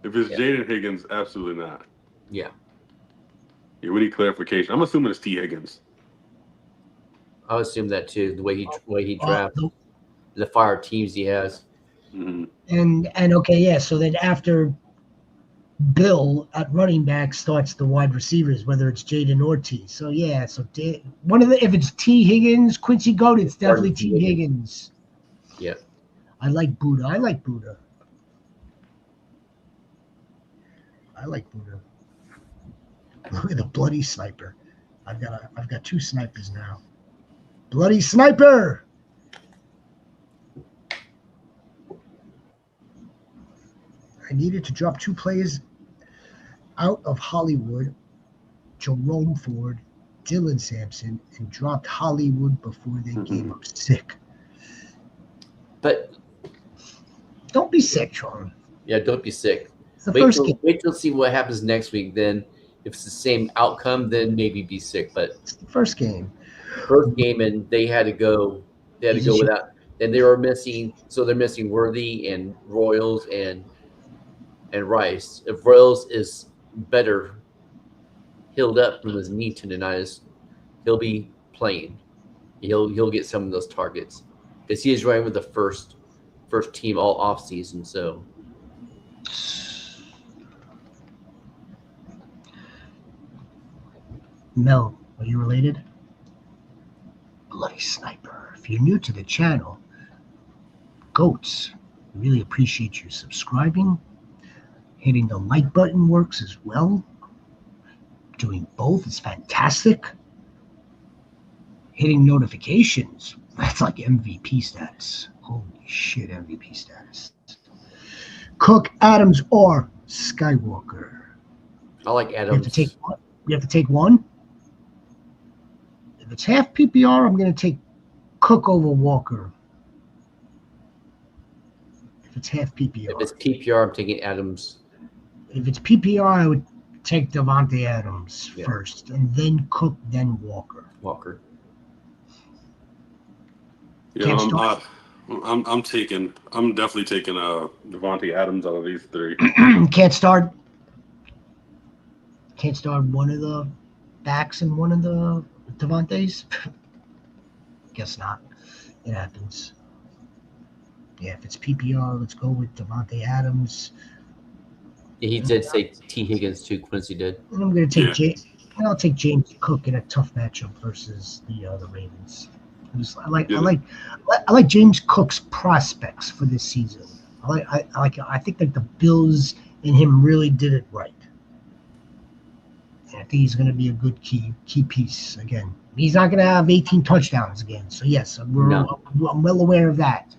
If it's Jaden Higgins, absolutely not. Yeah. Yeah, we need clarification. I'm assuming it's T. Higgins. I assume that too. The way he drafts, the fire teams he has. Mm-hmm. And okay, yeah. So then after Bill at running back starts the wide receivers, whether it's Jaden or T. So yeah, so if it's T. Higgins, Quincy Goat, it's definitely T. Higgins. Yeah. I like Buddha. Look at the bloody sniper. I've got two snipers now. Bloody sniper. I needed to drop two players out of Hollywood, Jerome Ford, Dylan Sampson, and dropped Hollywood before they came up sick. But don't be sick, Sean. Yeah, don't be sick. Wait till see what happens next week. Then, if it's the same outcome, then maybe be sick. But it's the first game, and they had to go. They had to go without. And they were missing. So they're missing Worthy and Royals and Rice. If Royals is better healed up from his knee tendonitis, he'll be playing. He'll get some of those targets because he is running with the first team all off season. So. Mel, are you related? Bloody sniper. If you're new to the channel, Goats, we really appreciate you subscribing. Hitting the like button works as well. Doing both is fantastic. Hitting notifications, that's like MVP status. Holy shit, MVP status. Cook, Adams, or Skywalker. I like Adams. You have to take one. If it's half PPR, I'm going to take Cook over Walker. If it's half PPR. If it's PPR, I'm taking Adams. If it's PPR, I would take Devontae Adams first, and then Cook, then Walker. Yeah, I'm definitely taking Devontae Adams out of these three. Can't start one of the backs and one of the Devontaes? Guess not. It happens. Yeah, if it's PPR, let's go with Devontae Adams. Yeah, he did say T. Higgins too. Quincy did. And I'm going to take And I'll take James Cook in a tough matchup versus the Ravens. I like James Cook's prospects for this season. I think that the Bills and him really did it right. And I think he's going to be a good key piece again. He's not going to have 18 touchdowns again. So yes, I'm well aware of that.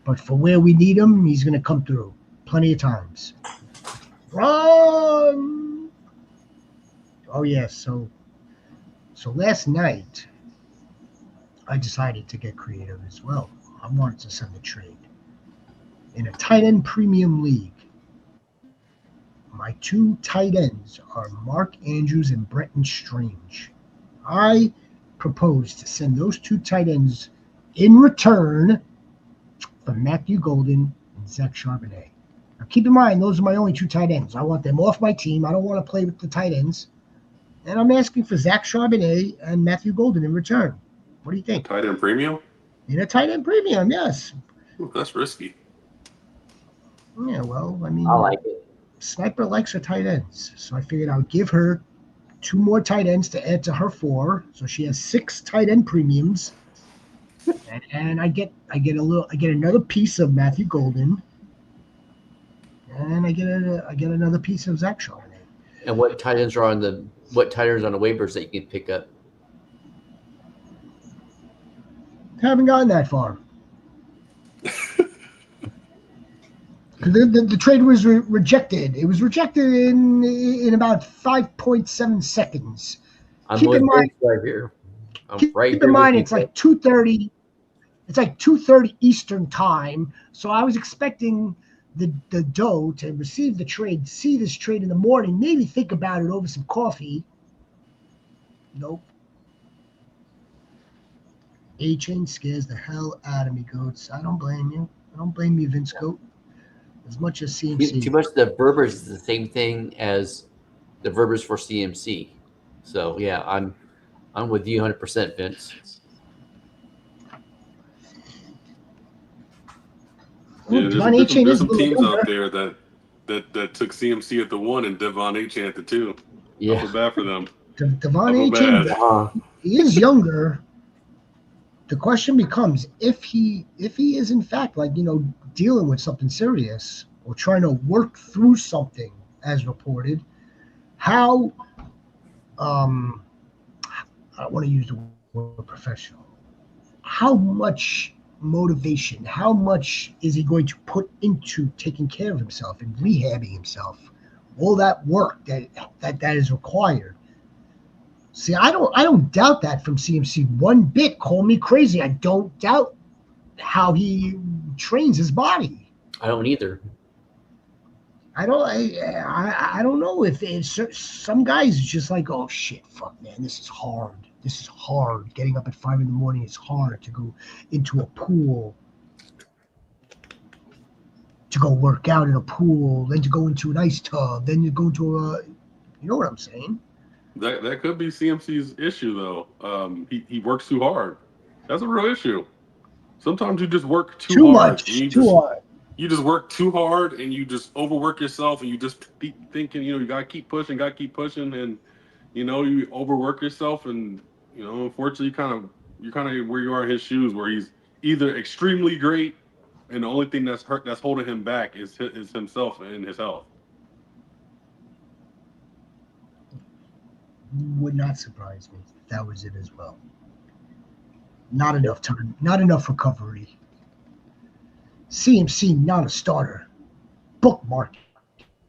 But for where we need him, he's going to come through plenty of times. Run! Oh yes, so last night I decided to get creative as well. I wanted to send a trade in a tight end premium league. My two tight ends are Mark Andrews and Brenton Strange. I propose to send those two tight ends in return for Matthew Golden and Zach Charbonnet. Now keep in mind, those are my only two tight ends. I want them off my team. I don't want to play with the tight ends. And I'm asking for Zach Charbonnet and Matthew Golden in return. What do you think? Tight end premium? In a tight end premium, yes. Ooh, that's risky. Yeah, well, I mean, I like it. Sniper likes her tight ends. So I figured I would give her two more tight ends to add to her four. So she has 6 tight end premiums. And I get another piece of Matthew Golden. And I get another piece of Zach Charbonnet. And what tight ends are on the waivers that you can pick up? Haven't gotten that far. The trade was rejected. It was rejected in about 5.7 seconds. Keep in mind, right here. Keep in mind, it's like 2:30. It's like 2:30 Eastern time. So I was expecting the dough to receive the trade, see this trade in the morning, maybe think about it over some coffee. Nope. A-Chain scares the hell out of me, Goats. I don't blame you. I don't blame you, Vince Goat. As much as CMC. Too much of the Berbers is the same thing as the Berbers for CMC. So yeah, I'm with you 100%, Vince. Yeah, there's some teams out there that took CMC at the 1 and Devon A-Chain at the 2. Yeah. I feel bad for them. Devon A-Chain, he is younger. The question becomes if he is in fact dealing with something serious or trying to work through something as reported, how I don't want to use the word professional. How much motivation, how much is he going to put into taking care of himself and rehabbing himself? All that work that is required. See, I don't doubt that from CMC one bit. Call me crazy. I don't doubt how he trains his body. I don't either. I don't know if some guys is just like, oh shit, fuck man, this is hard. This is hard. Getting up at 5 a.m. is hard to go into a pool, to go work out in a pool, then to go into an ice tub, then you go into you know what I'm saying? That could be CMC's issue though. He works too hard. That's a real issue. Sometimes you just work too hard. You just work too hard and you just overwork yourself and you just keep thinking, you gotta keep pushing, and you overwork yourself and unfortunately you're kind of where you are in his shoes, where he's either extremely great and the only thing that's holding him back is himself and his health. Would not surprise me if that was it as well. Not enough time, not enough recovery. CMC not a starter. Bookmark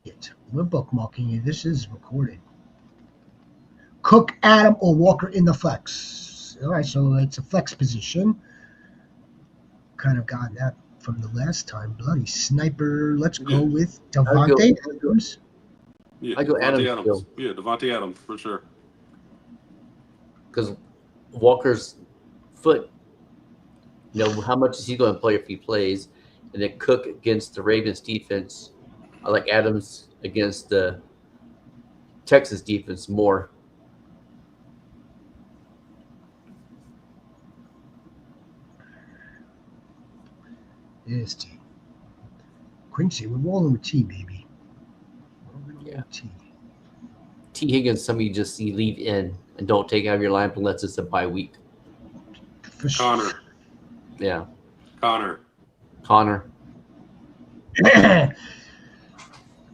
it. We're bookmarking it. This is recorded. Cook, Adam, or Walker in the flex. All right, so it's a flex position. Kind of got that from the last time. Bloody sniper. Let's go with Devontae Adams. Yeah, I go Adams. Yeah, Devontae Adams for sure. Because Walker's foot, how much is he going to play if he plays? And then Cook against the Ravens defense. I like Adams against the Texas defense more. Yes, T. Quincy, we're rolling with T, baby. Yeah. T. T. Higgins, somebody you leave in and don't take out of your lineup unless it's a bye week. Connor. Yeah. Connor.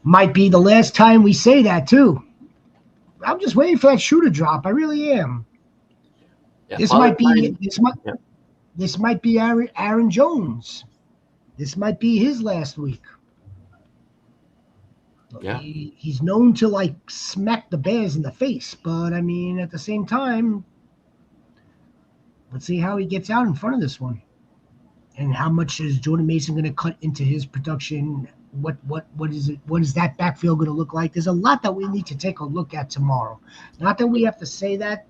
Might be the last time we say that too. I'm just waiting for that shoe to drop. I really am. Yeah, This might be Aaron Jones. This might be his last week. Yeah. He's known to like smack the Bears in the face, but I mean, at the same time, let's see how he gets out in front of this one, and how much is Jordan Mason going to cut into his production? What is it? What is that backfield going to look like? There's a lot that we need to take a look at tomorrow. Not that we have to say that.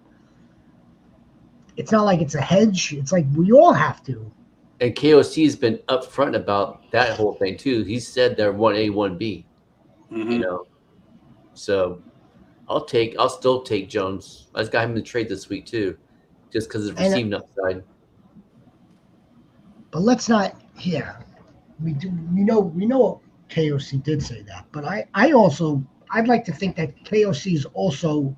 It's not like it's a hedge. It's like we all have to. And KOC's been upfront about that whole thing too. He said they're 1A, 1B. Mm-hmm. You know, so I'll still take Jones. I just got him in the trade this week too, just because of the receiving upside. But let's not. Yeah, we know what KOC did say that, but I'd like to think that KOC is also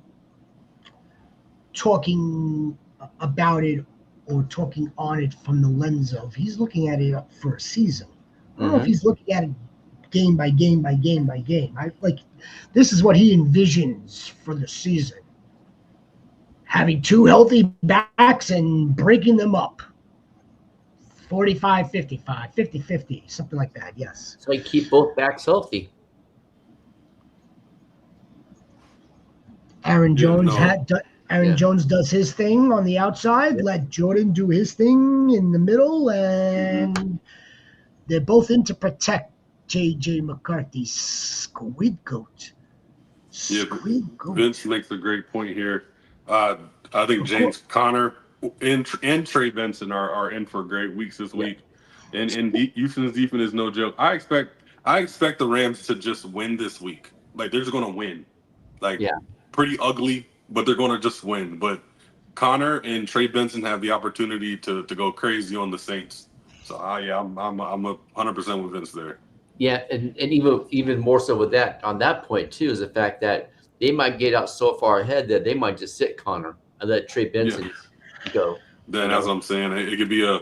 talking about it or talking on it from the lens of he's looking at it for a season. I don't know if he's looking at it game by game by game by game. This is what he envisions for the season. Having two healthy backs and breaking them up. 45-55, 50-50, something like that, yes. So you keep both backs healthy. Aaron Jones Jones does his thing on the outside. Yeah. Let Jordan do his thing in the middle, and they're both in to protect J.J. McCarthy's Squid Goat. Goat. Vince makes a great point here. I think James Conner and Trey Benson are in for great weeks this week. And Houston's defense is no joke. I expect the Rams to just win this week. Like, they're just going to win. Pretty ugly, but they're going to just win. But Connor and Trey Benson have the opportunity to go crazy on the Saints. So I'm 100% with Vince there. Yeah, and even more so with that on that point too is the fact that they might get out so far ahead that they might just sit Connor and let Trey Benson go. Then that's what I'm saying. It could be a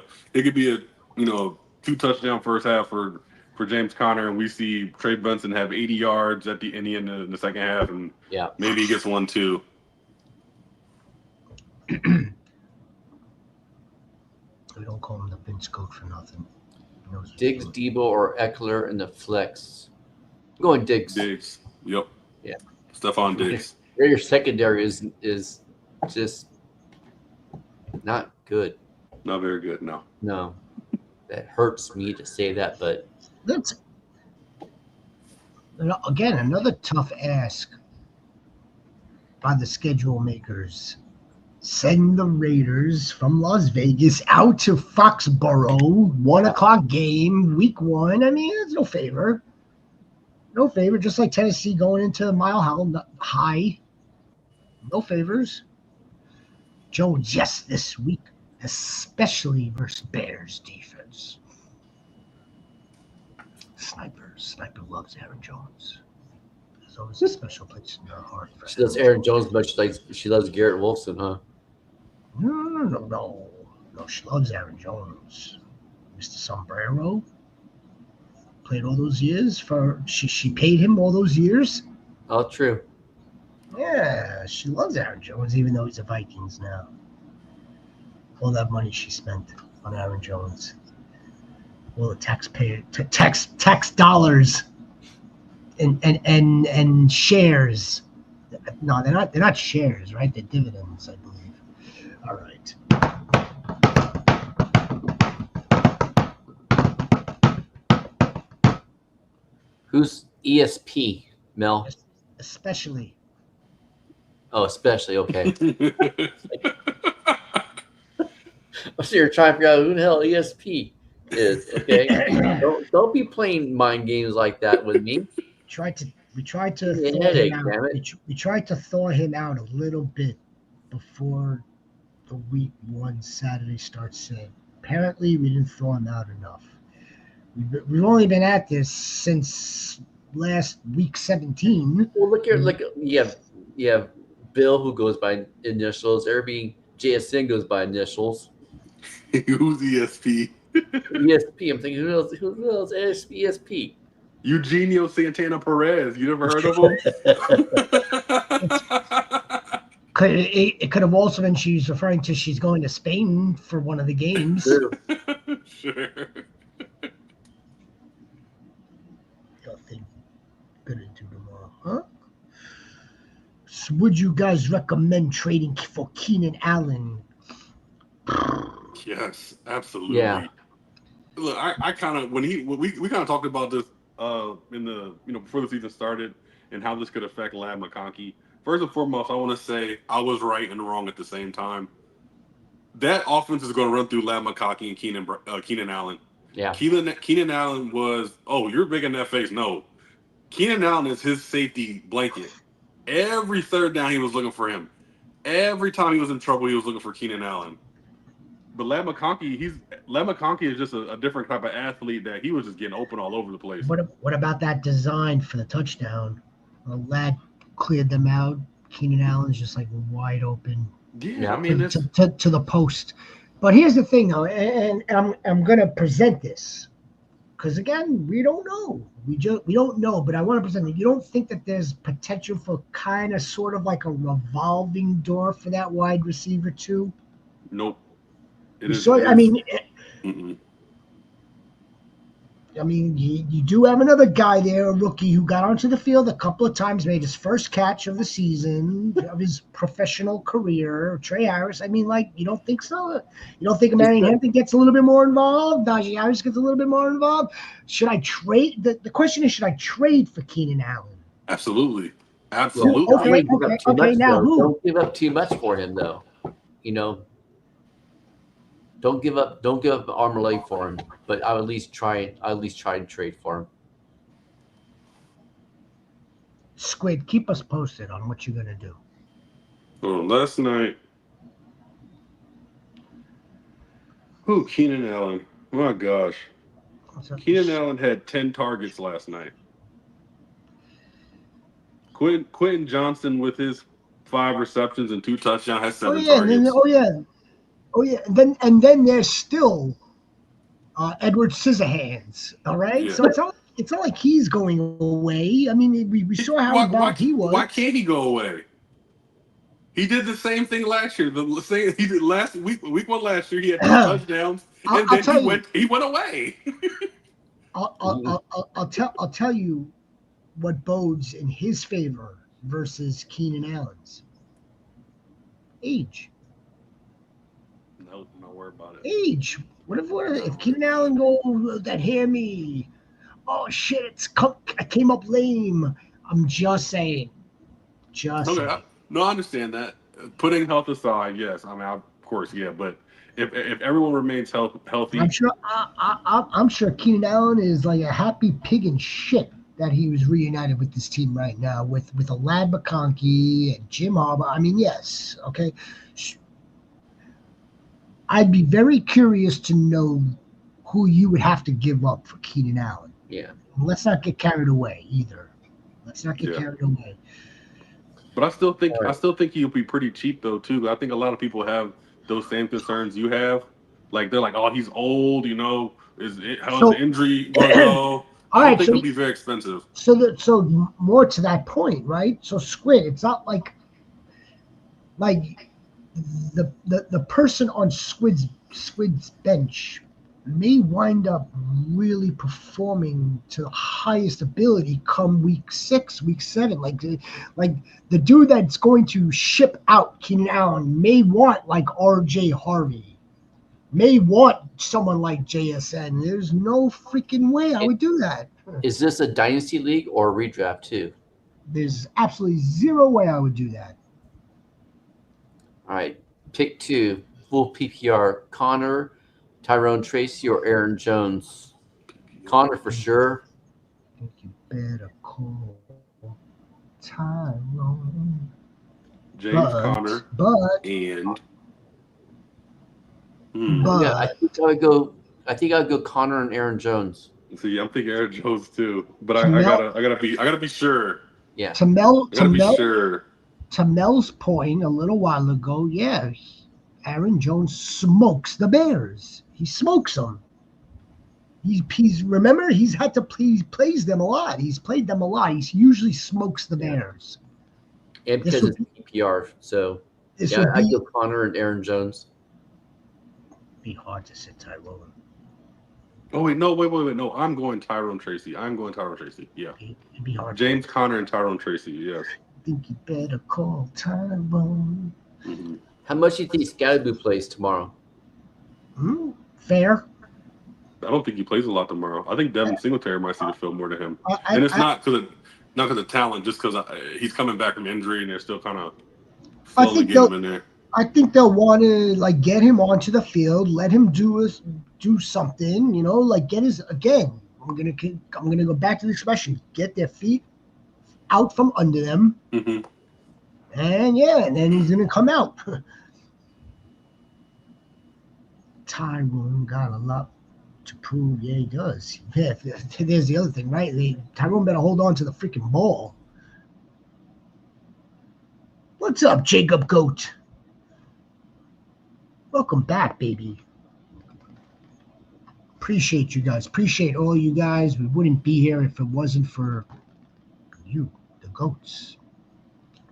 2-touchdown first half for James Conner, and we see Trey Benson have 80 yards at the end of the second half, and maybe he gets 1 too. We don't call him the Vince Goat for nothing. Diggs, Debo, or Eckler in the flex. I'm going Diggs. Diggs. Yep. Yeah. Stephon Diggs. Your secondary is just not good. Not very good, no. No. That hurts me to say that, but that's again another tough ask by the schedule makers. Send the Raiders from Las Vegas out to Foxborough, 1:00 game, week 1. I mean, it's no favor. No favor, just like Tennessee going into Mile High. No favors. Jones, yes, this week, especially versus Bears defense. Sniper loves Aaron Jones. There's always a special place in her heart. She loves Aaron Jones, but she loves Garrett Wilson, huh? No. She loves Aaron Jones. Mr. Sombrero played all those years for. She paid him all those years. Oh, true. Yeah, she loves Aaron Jones, even though he's a Vikings now. All that money she spent on Aaron Jones. All the tax dollars and shares. No, they're not shares, right? They're dividends, I believe. All right. Who's ESP, Mel? Especially. Oh, especially, okay. So you're trying to figure out who the hell ESP is, okay? don't be playing mind games like that with me. We tried to thaw him out. We tried to thaw him out a little bit before the week 1 Saturday start set. Apparently, we didn't thaw him out enough. We've only been at this since last week 17. Well, look here, you have Bill, who goes by initials. Everybody, JSN goes by initials. Who's ESP? ESP. I'm thinking, who else? ESP. Eugenio Santana Perez. You never heard of him? It could have also been she's referring to she's going to Spain for one of the games. True. Sure. Nothing gonna do tomorrow, huh? So would you guys recommend trading for Keenan Allen? Yes, absolutely. Yeah. Look, I kind of we kind of talked about this in the before the season started and how this could affect Lad McConkey. First and foremost, I want to say I was right and wrong at the same time. That offense is going to run through Lad McConkey and Keenan Allen. Yeah. Keenan Allen was, oh, you're big in that face. No. Keenan Allen is his safety blanket. Every third down, he was looking for him. Every time he was in trouble, he was looking for Keenan Allen. But Lad McConkey is just a different type of athlete that he was just getting open all over the place. What about that design for the touchdown? Lad cleared them out. Keenan Allen's just like wide open. Yeah, I mean, to the post. But here's the thing, though, and I'm gonna present this because again, we don't know. We don't know, but I want to present it. You don't think that there's potential for kind of sort of like a revolving door for that wide receiver too? Nope. I mean, you do have another guy there, a rookie, who got onto the field a couple of times, made his first catch of the season, of his professional career, Trey Harris. I mean, like, you don't think so? You don't think Marion Hampton gets a little bit more involved? Najee Harris gets a little bit more involved? Should I trade? The question is, should I trade for Keenan Allen? Absolutely. Okay, now who? Don't give up too much for him, though. Don't give up an arm or leg for him, but I would at least try and trade for him. Squid, keep us posted on what you're gonna do. Last night, Keenan Allen. My gosh, Keenan Allen had 10 targets last night. Quentin Johnson with his 5 receptions and 2 touchdowns has 7 targets. Oh yeah, and then there's still Edward Scissorhands. All right, yeah. So it's not like he's going away. I mean, we saw how involved he was. Why can't he go away? He did the same thing last year. The same he did last week 1 last year. He had 2 touchdowns, and then he went away. I'll tell you what bodes in his favor versus Keenan Allen's. Age. No, don't worry about it. Age. What if Keenan Allen goes that hammy? Oh shit! I came up lame. I'm just saying. Okay. No, I understand that. Putting health aside, yes. I mean, of course, yeah. But if everyone remains healthy, I'm sure Keenan Allen is like a happy pig in shit that he was reunited with this team right now with a Lad McConkey and Jim Harbaugh. I mean, yes, okay. I'd be very curious to know who you would have to give up for Keenan Allen. Yeah. Let's not get carried away either. Carried away. But I still think he'll be pretty cheap though too. I think a lot of people have those same concerns you have. Like they're like, oh, he's old. How's the injury going to go? I think it'll be very expensive. So more to that point, right? So Squid, it's not like the person on Squid's bench may wind up really performing to the highest ability come week 6, week 7. Like the dude that's going to ship out Keenan Allen may want like RJ Harvey, may want someone like JSN. There's no freaking way I would do that. Is this a dynasty league or a redraft too? There's absolutely zero way I would do that. All right, pick 2, full PPR: Connor, Tyrone Tracy, or Aaron Jones. Connor for sure. I think you better call Tyrone. Connor, and yeah, I think I'd go Connor and Aaron Jones. See, I'm thinking Aaron Jones too, but I gotta be sure. Yeah, be sure. to Mel's point a little while ago, yeah, Aaron Jones smokes the Bears. He smokes them. He's remember he's had to play. He plays them a lot. He's played them a lot. He usually smokes the Bears. And because it's PPR, so yeah, I go Connor and Aaron Jones. Be hard to sit Tyrone. Oh wait, no. No, I'm going Tyrone Tracy. Yeah. It'd be hard. James Conner and Tyrone Tracy. Yes. I think you better call Tyrone. Mm-hmm. How much do you think Scalaboo plays tomorrow? Fair. I don't think he plays a lot tomorrow. I think Devin Singletary might see the field more to him, and it's not because of talent, just because he's coming back from injury and they're still kind of slowly getting him in there. I think they'll want to like get him onto the field, let him do something, you know, like get his again. I'm gonna go back to the expression: get their feet out from under them, and then he's gonna come out. Tyrone got a lot to prove. Yeah, he does. Yeah, there's the other thing, right? Tyrone better hold on to the freaking ball. What's up, Jacob Goat? Welcome back, baby. Appreciate you guys. Appreciate all you guys. We wouldn't be here if it wasn't for you, the goats.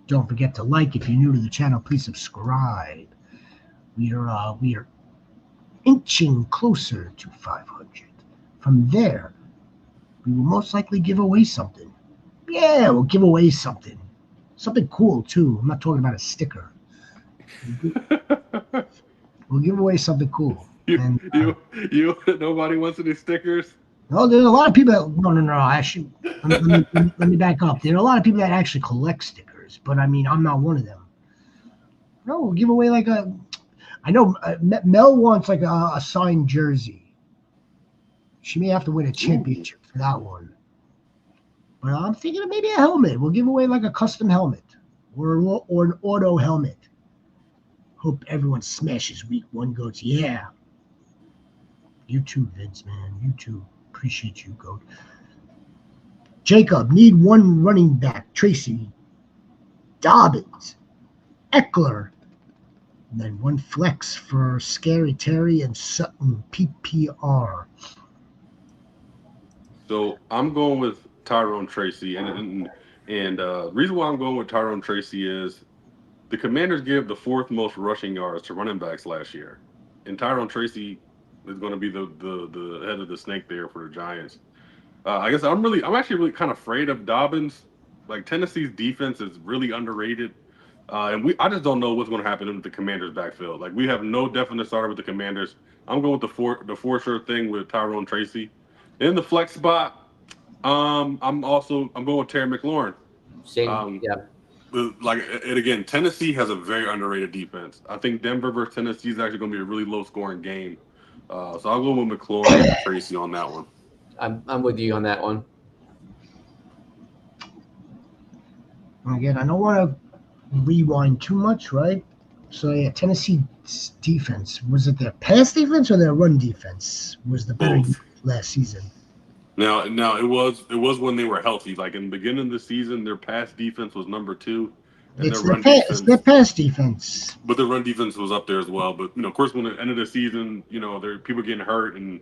Don't forget to like. If you're new to the channel, please subscribe. We are inching closer to 500. From there, we will most likely give away something. Yeah, we'll give away something. Something cool, too. I'm not talking about a sticker. We'll give away something cool. Nobody wants any stickers? No, there's a lot of people that, no. Actually, let me back up. There are a lot of people that actually collect stickers, but I mean, I'm not one of them. No, we'll give away like I know Mel wants like a signed jersey. She may have to win a championship for that one. But I'm thinking of maybe a helmet. We'll give away like a custom helmet or an auto helmet. Hope everyone smashes week 1 goats. Yeah. You too, Vince, man. You too. Appreciate you, goat. Jacob, need one running back. Tracy. Dobbins. Eckler. And then one flex for Scary Terry and Sutton PPR. So I'm going with Tyrone Tracy. And reason why I'm going with Tyrone Tracy is the Commanders gave the 4th most rushing yards to running backs last year. And Tyrone Tracy is going to be the head of the snake there for the Giants. I guess I'm actually really kind of afraid of Dobbins. Like Tennessee's defense is really underrated. And I just don't know what's going to happen in the Commanders' backfield. Like we have no definite starter with the Commanders. I'm going with the for sure thing with Tyrone Tracy. In the flex spot, I'm going with Terry McLaurin. Same, yeah. And again, Tennessee has a very underrated defense. I think Denver versus Tennessee is actually going to be a really low scoring game. So I'll go with McLaurin and Tracy on that one. I'm with you on that one. Again, I don't want to rewind too much, right? So yeah, Tennessee's defense, was it their pass defense or their run defense was the better last season? Now it was when they were healthy. Like in the beginning of the season, their pass defense was number 2. And It's their pass defense. But the run defense was up there as well. But of course, when at the end of the season, there are people getting hurt and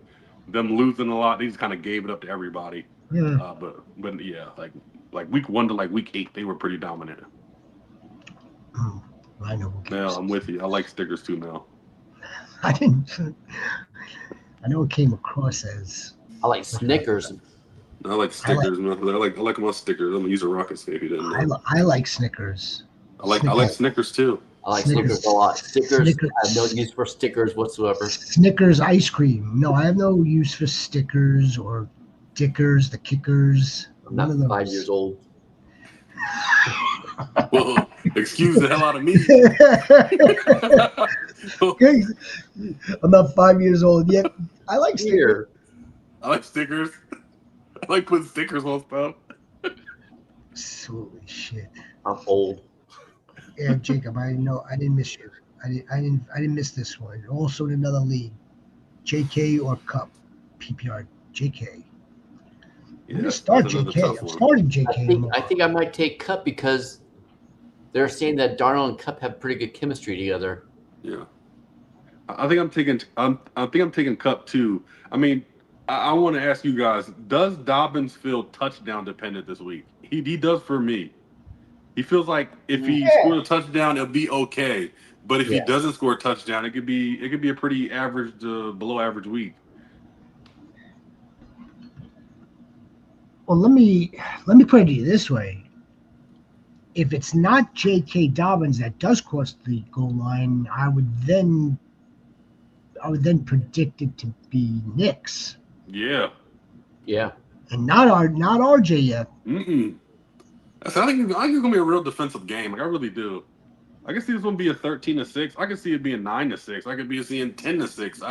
them losing a lot, they just kind of gave it up to everybody. Yeah. But yeah, like week 1 to like week 8, they were pretty dominant. Rhino. Mel, I'm with you. I like stickers too, Mel. I know it came across as. I like Snickers. I like stickers, man. I like them on stickers. I'm gonna use a rocket snake. I like Snickers. I like Snickers too. I like Snickers a lot. Stickers. I have no use for stickers whatsoever. Snickers ice cream. No, I have no use for stickers or Dickers, the Kickers. I'm not 5 years old. Well, excuse the hell out of me. I'm not 5 years old yet. I like stickers. I like stickers. I like putting stickers on stuff. Holy shit! I'm old. Yeah, Jacob. I didn't miss you. I didn't miss this one. Also in another league, JK or Cup, PPR. JK. I'm gonna start JK. I'm starting JK. I think I might take Cup because They're saying that Darnold and Cup have pretty good chemistry together. Yeah. I think I'm taking Cup too. I mean, I want to ask you guys: does Dobbins feel touchdown dependent this week? He does for me. He feels like if he scores a touchdown, it'll be okay. But if he doesn't score a touchdown, it could be a pretty average to below average week. Well, let me put it to you this way. If it's not J.K. Dobbins that does cross the goal line, I would then predict it to be Knicks. Yeah. Yeah. And not RJ yet. I think it's gonna be a real defensive game. Like I really do. I can see this one be a 13-6. I can see it being 9-6. I could be seeing 10-6.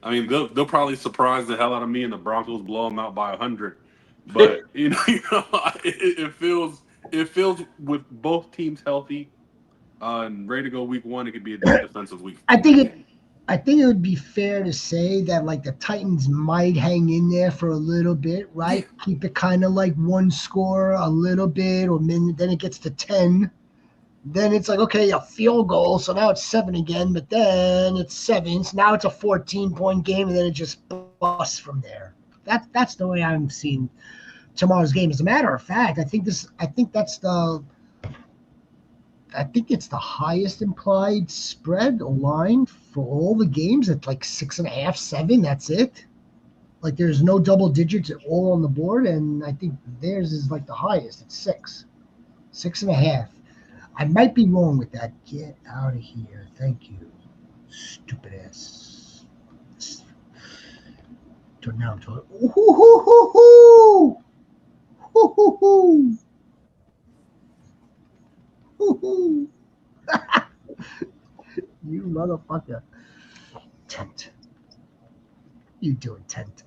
I mean, they'll probably surprise the hell out of me, and the Broncos blow them out by 100. But it feels with both teams healthy and ready to go week 1. It could be a defensive week. I think it would be fair to say that like the Titans might hang in there for a little bit, right? Yeah. Keep it kind of like one score a little bit, or then it gets to 10. Then it's like, okay, a field goal, so now it's 7 again, but then it's 7. So now it's a 14-point game, and then it just busts from there. That's the way I'm seeing tomorrow's game. As a matter of fact, I think it's the highest implied spread or line for all the games at like 6.5, 7. That's it. Like there's no double digits at all on the board, and I think theirs is like the highest. It's 6.5. I might be wrong with that. Get out of here. Thank you. Stupid ass. Now I'm talking. Ooh. You motherfucker. Tent. You doing Tent?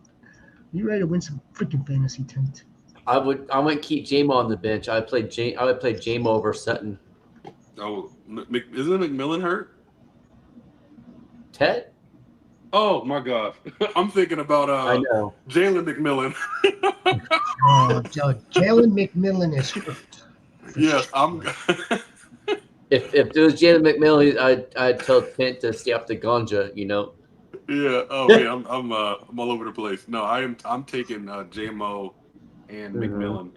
You ready to win some freaking fantasy, Tent? I might keep J-Mo on the bench. I would play J-Mo over Sutton. Oh, isn't McMillan hurt? Ted? Oh my God, I'm thinking about I know Jalen McMillan. Jalen McMillan is hurt. Yes, I'm. If it was Jalen McMillan, I'd tell Kent to stay off the ganja. Yeah. Oh man, I'm all over the place. No, I'm taking J-Mo and McMillan.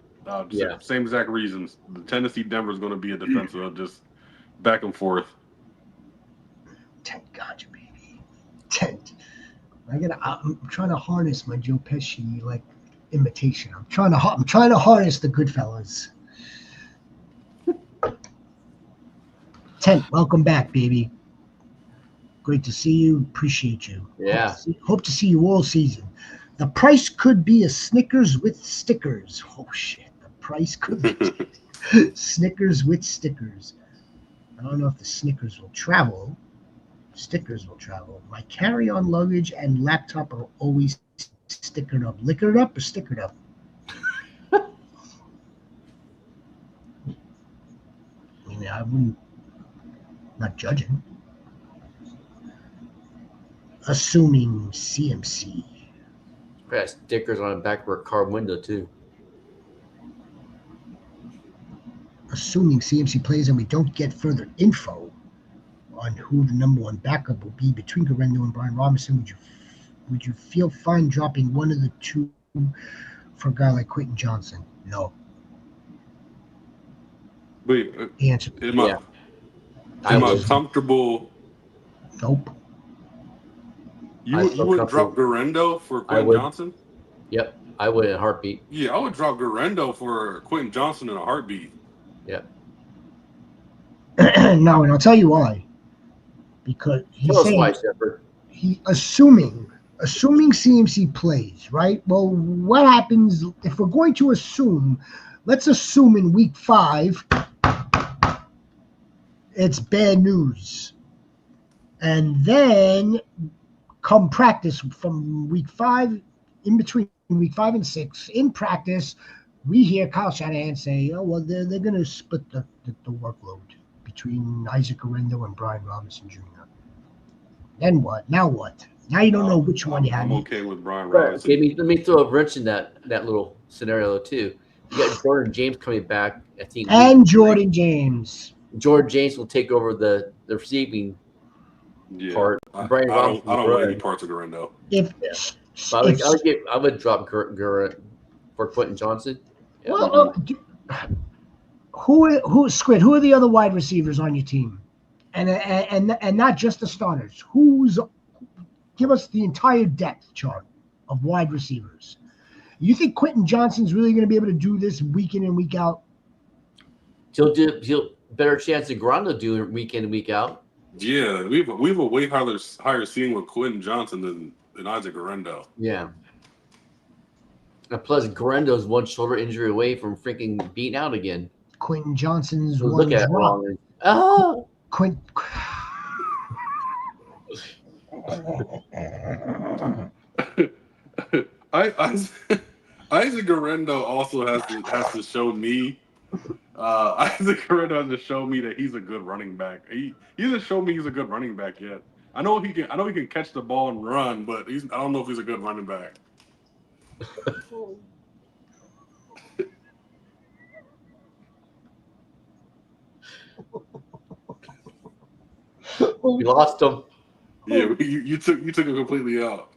Same exact reasons. The Tennessee Denver is going to be a defensive, just back and forth. 10 ganja, baby. 10. I'm trying to harness my Joe Pesci like imitation. I'm trying to harness the Goodfellas. 10. Welcome back, baby. Great to see you. Appreciate you. Yeah. Hope to see you all season. The price could be a Snickers with stickers. Oh shit. The price could be Snickers with stickers. I don't know if the Snickers will travel. Stickers will travel. My carry-on luggage and laptop are always stickered up. Liquored up or stickered up? I mean, I wouldn't. Not judging. Assuming CMC. Got stickers on the back of her car window too. Assuming CMC plays and we don't get further info on who the number 1 backup will be between Garendo and Brian Robinson, would you feel fine dropping one of the two for a guy like Quentin Johnson? No. Wait, the answer. Am I comfortable? Nope. You would drop Garendo for Quentin Johnson? Yep, I would in a heartbeat. Yeah, I would drop Garendo for Quentin Johnson in a heartbeat. Yep. No, and I'll tell you why. Because he's saying assuming CMC plays, right? Well, what happens if we're going to assume? Let's assume in week 5 it's bad news, and then come practice from week 5, in between week 5 and 6, in practice, we hear Kyle Shanahan say, "Oh well, they're going to split the workload between Isaac Garendo and Brian Robinson Jr." Then what? Now what? Now you don't know which one you have. I'm okay with Brian Robinson. Okay, let me throw a wrench in that little scenario too. You got Jordan James coming back, I think. And Jordan James. George James will take over the receiving part. Brian Robinson. I don't want any parts of Garendo. I would drop Gurra for Quentin Johnson. Yeah. Well, who Squid? Who are the other wide receivers on your team? And not just the starters. Give us the entire depth chart of wide receivers. You think Quentin Johnson's really going to be able to do this week in and week out? He'll better chance than Grando doing week in and week out. Yeah, we have a way higher ceiling with Quentin Johnson than Isaac Garendo. Yeah. And plus, Garendo's one shoulder injury away from freaking beating out again. Quentin Johnson's one drop. Oh! Isaac Garendo also has to show me. Isaac Garendo has to show me that he's a good running back. He hasn't shown me he's a good running back yet. I know he can catch the ball and run, but I don't know if he's a good running back. We lost him. Yeah, you took it completely out.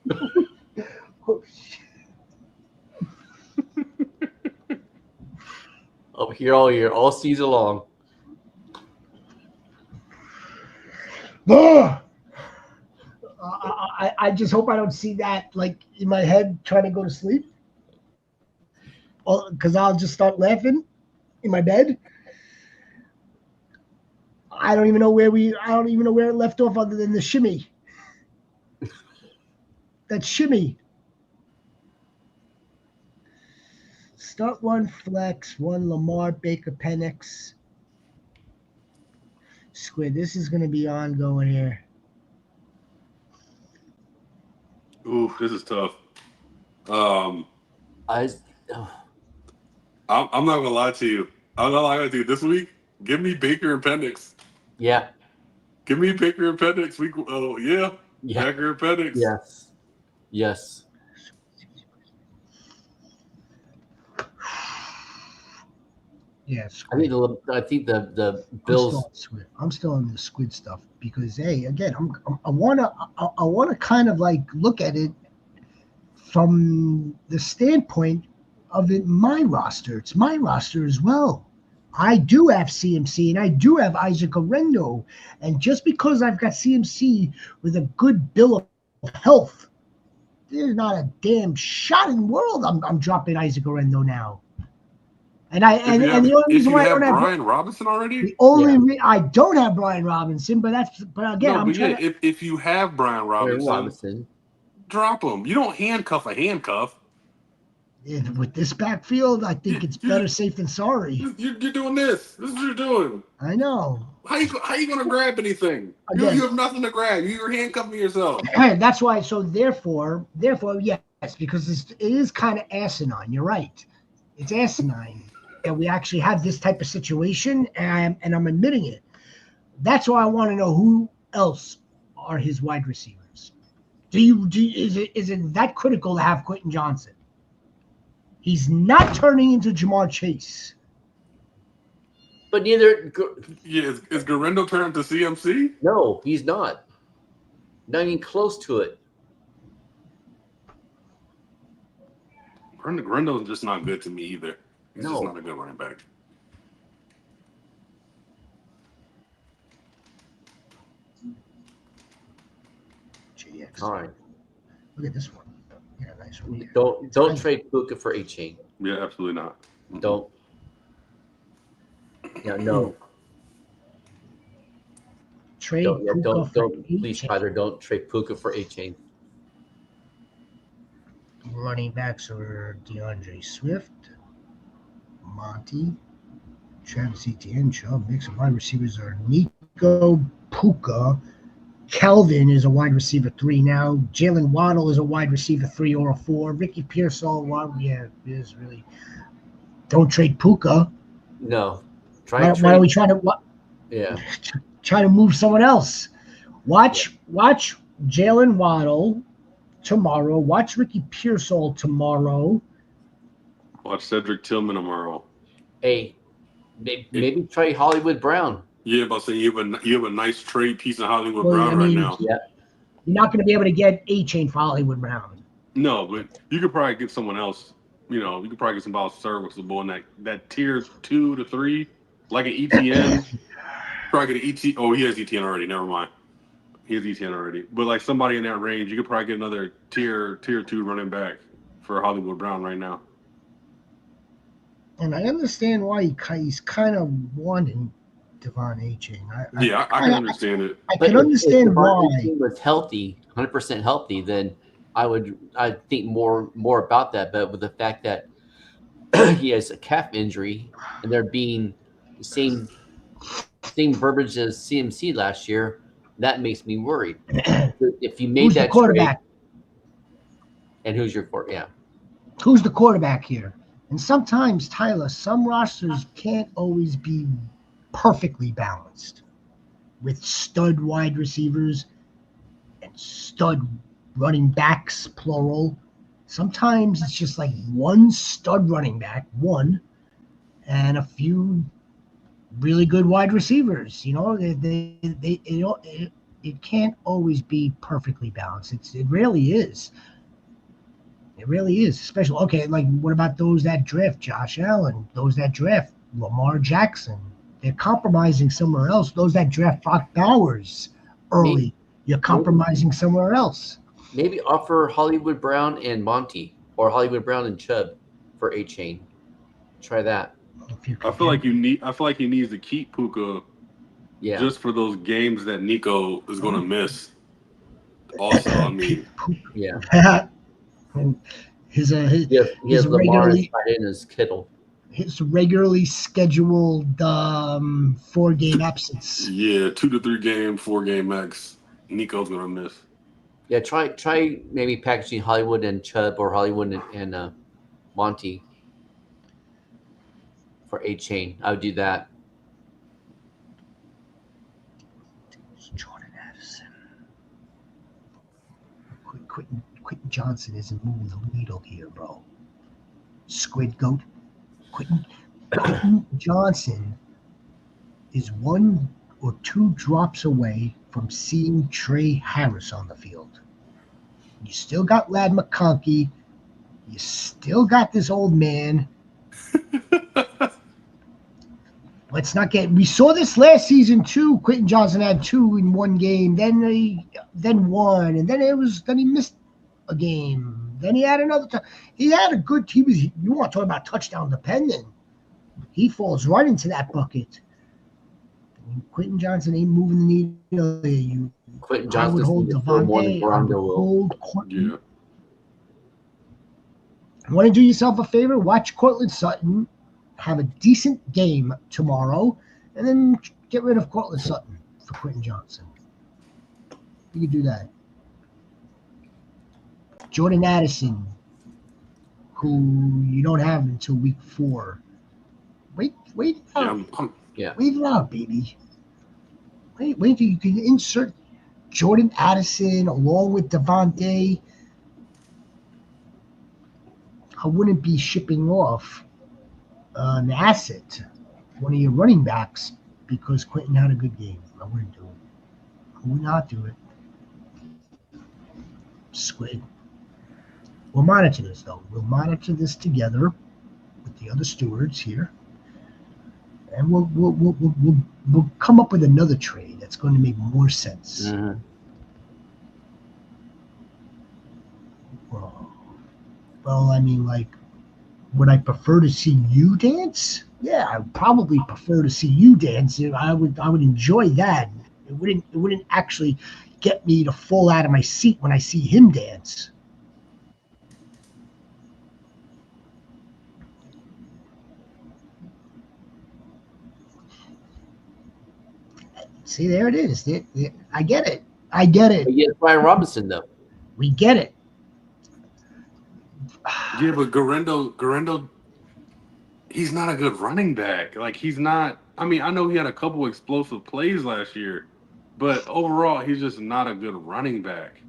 I'm here all year, all season long. I just hope I don't see that like in my head trying to go to sleep, because I'll just start laughing in my bed. I don't even know where it left off other than the shimmy. That shimmy. Start one flex, one Lamar, Baker, Penix. Squid, this is going to be ongoing here. Ooh, this is tough. I'm not gonna lie to you. I'm not lying to you. This week, give me Baker and Penix. Yeah. Give me Baker and Penix. Yeah. Baker and Penix. Yes. Yes. Yes. I think the Bills. I'm still on the Squid stuff because, hey, again, I wanna kind of like look at it from the standpoint of my roster. It's my roster as well. I do have CMC and I do have Isaac Garendo, and just because I've got CMC with a good bill of health, there's not a damn shot in the world I'm dropping Isaac Garendo now. And the only reason why I don't have Brian Robinson already, I don't have Brian Robinson, but again, if you have Brian Robinson, drop him. You don't handcuff a handcuff. With this backfield, I think it's better safe than sorry. You're doing this. This is what you're doing. I know. How you going to grab anything? Again, you have nothing to grab. You're handcuffing yourself. That's why. So therefore, yes, because it is kind of asinine. You're right. It's asinine that we actually have this type of situation, and I'm admitting it. That's why I want to know who else are his wide receivers. Is it that critical to have Quentin Johnson? He's not turning into Jamar Chase. But neither. Is Garendo turning to CMC? No, he's not. Not even close to it. Garendo's just not good to me either. He's just not a good running back. GX. All right. Look at this one. Yeah, nice one. Don't trade Puka for A-Chain. Yeah, absolutely not. Don't. Yeah, no. Trade don't please, Tyler, don't trade Puka for A-Chain. Running backs are DeAndre Swift, Monty, Travis Etienne, Chubb. Mix of wide receivers are Nico, Puka. Kelvin is a wide receiver 3 now. Jalen Waddle is a wide receiver 3 or a 4. Ricky Pearsall, is really. Don't trade Puka. No. Why don't we try to? Try to move someone else. Watch Jalen Waddle tomorrow. Watch Ricky Pearsall tomorrow. Watch Cedric Tillman tomorrow. Hey, maybe try Hollywood Brown. Yeah, but say you have a nice trade piece of Hollywood Well, Brown I right mean, now. Yeah. you're not going to be able to get A-Chain for Hollywood Brown. No, but you could probably get someone else. You could probably get somebody else serviceable in that tier 2 to 3, like an ETN. Probably get an ET. Oh, he has ETN already. Never mind. He has ETN already. But like somebody in that range, you could probably get another tier 2 running back for Hollywood Brown right now. And I understand why he's kind of wanting Devon A-Chain. Yeah, I can understand it. I But can understand why. If he was healthy, 100% healthy, then I'd think more about that. But with the fact that he has a calf injury and there being the same verbiage as CMC last year, that makes me worried. If you made Who's the that quarterback? trade, and who's your quarterback? Yeah. Who's the quarterback here? And sometimes, Tyler, some rosters can't always be perfectly balanced with stud wide receivers and stud running backs, plural. Sometimes it's just like one stud running back, and a few really good wide receivers. It can't always be perfectly balanced. It really is. It really is special. Okay, like what about those that drift? Josh Allen, those that drift, Lamar Jackson. They're compromising somewhere else. Those that draft Brock Bowers early, you're compromising somewhere else. Maybe offer Hollywood Brown and Monty, or Hollywood Brown and Chubb for A-Chain. Try that. I feel like he needs to keep Puka just for those games that Nico is going to miss. Also, I mean, yeah. And he has Lamar in his Kittle. His regularly scheduled 4-game absence. Yeah, 2 to 3 game, 4-game max. Nico's gonna miss. Yeah, try maybe packaging Hollywood and Chubb or Hollywood and Monty for A-Chain. I would do that. Jordan Addison. Quentin Johnson isn't moving the needle here, bro. Squid Goat. Quentin Johnson is 1 or 2 drops away from seeing Trey Harris on the field. You still got Lad McConkey. You still got this old man. Let's not get. We saw this last season too. Quentin Johnson had 2 in 1 game, then 1, and then he missed a game. Then he had another time. He had a good team. You want to talk about touchdown dependent? He falls right into that bucket. Quentin Johnson ain't moving the needle. Quentin Johnson would hold Devontae. Hold Quentin. Yeah. Want to do yourself a favor? Watch Cortland Sutton have a decent game tomorrow, and then get rid of Cortland Sutton for Quentin Johnson. You can do that. Jordan Addison, who you don't have until week 4. Wait it out. Yeah. Wait it out, baby. Wait till you can insert Jordan Addison along with Devontae. I wouldn't be shipping off an asset, one of your running backs, because Quentin had a good game. I wouldn't do it. I would not do it. Squid. We'll monitor this, though. We'll monitor this together with the other stewards here, and we'll come up with another trade that's going to make more sense. Mm-hmm. Well, I mean, like, would I prefer to see you dance? Yeah, I would probably prefer to see you dance. I would enjoy that. It wouldn't actually get me to fall out of my seat when I see him dance. See, there it is. I get it. Yeah, Brian Robinson, though. We get it. Yeah, but Garendo, he's not a good running back. Like, he's not. I mean, I know he had a couple explosive plays last year, but overall, he's just not a good running back.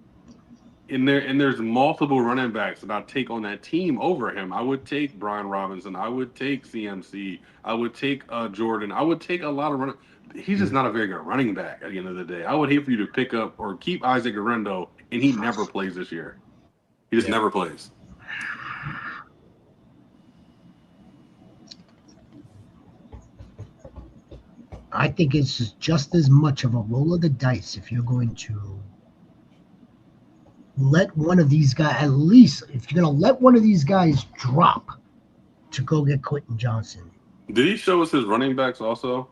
And there's multiple running backs that I'd take on that team over him. I would take Brian Robinson. I would take CMC. I would take Jordan. I would take a lot of running. he's just not a very good running back at the end of the day. I would hate for you to pick up or keep Isaac Guerrero, and he never plays this year. He just never plays. I think it's just as much of a roll of the dice if you're going to let one of these guys, at least if you're going to let one of these guys drop to go get Quentin Johnson. Did he show us his running backs also?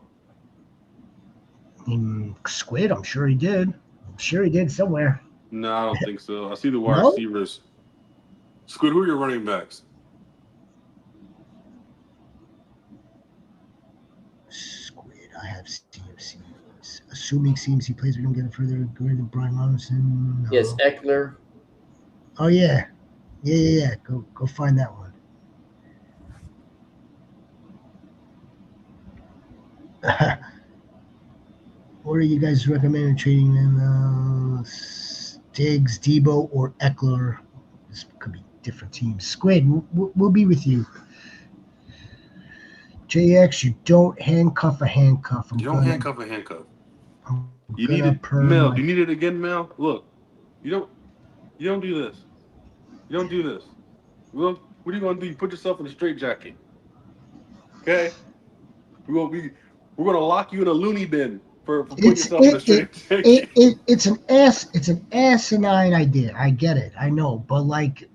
In Squid, I'm sure he did. I'm sure he did somewhere. No, I don't think so. I see the wide receivers. Squid, who are your running backs? Squid, I have CMC. Assuming CMC plays, we don't get it further greater than Brian Robinson. No. Yes, Eckler. Oh yeah. Yeah. Go find that one. What are you guys recommending trading in Diggs, Debo, or Eckler? This could be different teams. Squid, we'll be with you. JX, you don't handcuff a handcuff. You don't handcuff a handcuff. You need it, Mel. You need it again, Mel. Look, you don't do this. You don't do this. Well, what are you gonna do? You put yourself in a straitjacket. Okay? We're gonna lock you in a loony bin for putting yourself in a straitjacket. It's an asinine idea. I get it. I know, but like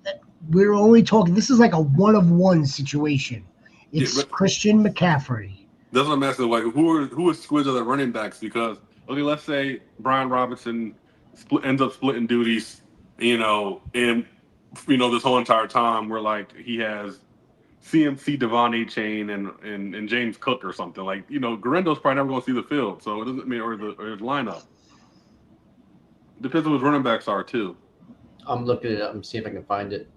we're only talking. This is like a 1-of-1 situation. It's Christian McCaffrey. That's what I'm asking. Like, who are Squid's other running backs? Because let's say Brian Robinson ends up splitting duties, and this whole entire time we're like he has CMC, Devon A. Chain, and James Cook or something. Like, Guerrendo's probably never going to see the field, so it doesn't mean or his lineup. Depends on what his running backs are too. I'm looking it up and see if I can find it.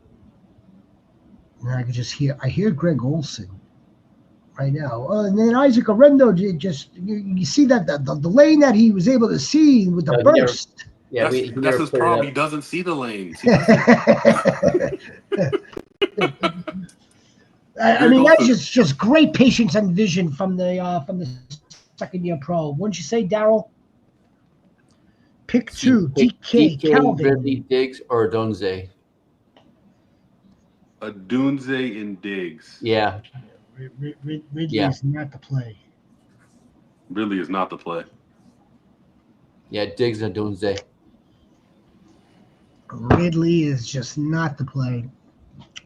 And I hear Greg Olson right now. And then Isaac Guerrero you see that the lane that he was able to see with the burst. That's his problem. He doesn't see the lanes. I mean, that's just great patience and vision from the second-year pro. Wouldn't you say, Daryl? Pick two, DK, Calvin. Ridley, Diggs, or Odunze? Odunze and Diggs. Yeah. Ridley is not the play. Ridley is not the play. Yeah, Diggs and Odunze. Ridley is just not the play.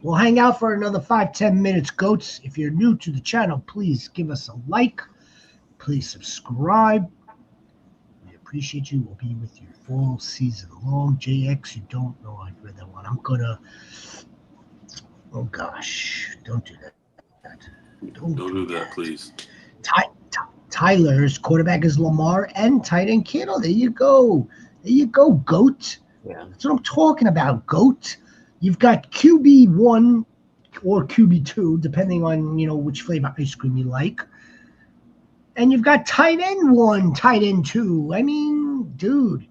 We'll hang out for another 5-10 minutes, Goats. If you're new to the channel, please give us a like. Please subscribe. We appreciate you. We'll be with you full season long. JX, you don't know I've read that one. I'm gonna. Oh gosh, don't do that. Don't do that, please. Tyler's quarterback is Lamar and tight end Kittle. There you go. Goat. Yeah. That's what I'm talking about, Goat. You've got QB1 or QB2, depending on which flavor ice cream you like. And you've got tight end 1, tight end 2. I mean, dude,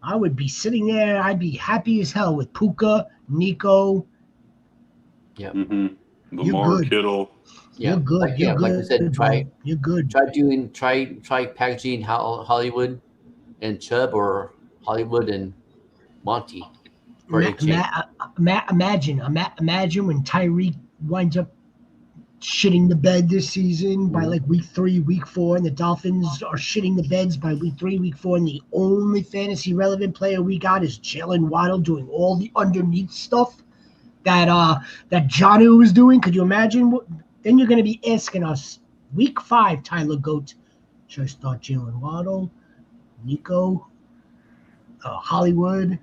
I would be sitting there. I'd be happy as hell with Puka, Nico. Yeah. Mm-hmm. Lamar, Kittle. Yeah. You're good. Like I said, you're good. Try packaging Hollywood and Chubb or Hollywood and Monty. Imagine when Tyreek winds up shitting the bed this season by like week 3, week 4, and the Dolphins are shitting the beds by week 3, week 4, and the only fantasy relevant player we got is Jalen Waddle doing all the underneath stuff that Jonnu was doing. Could you imagine? Then you're going to be asking us week 5, Tyler Goat, should I start Jalen Waddle, Nico, Hollywood?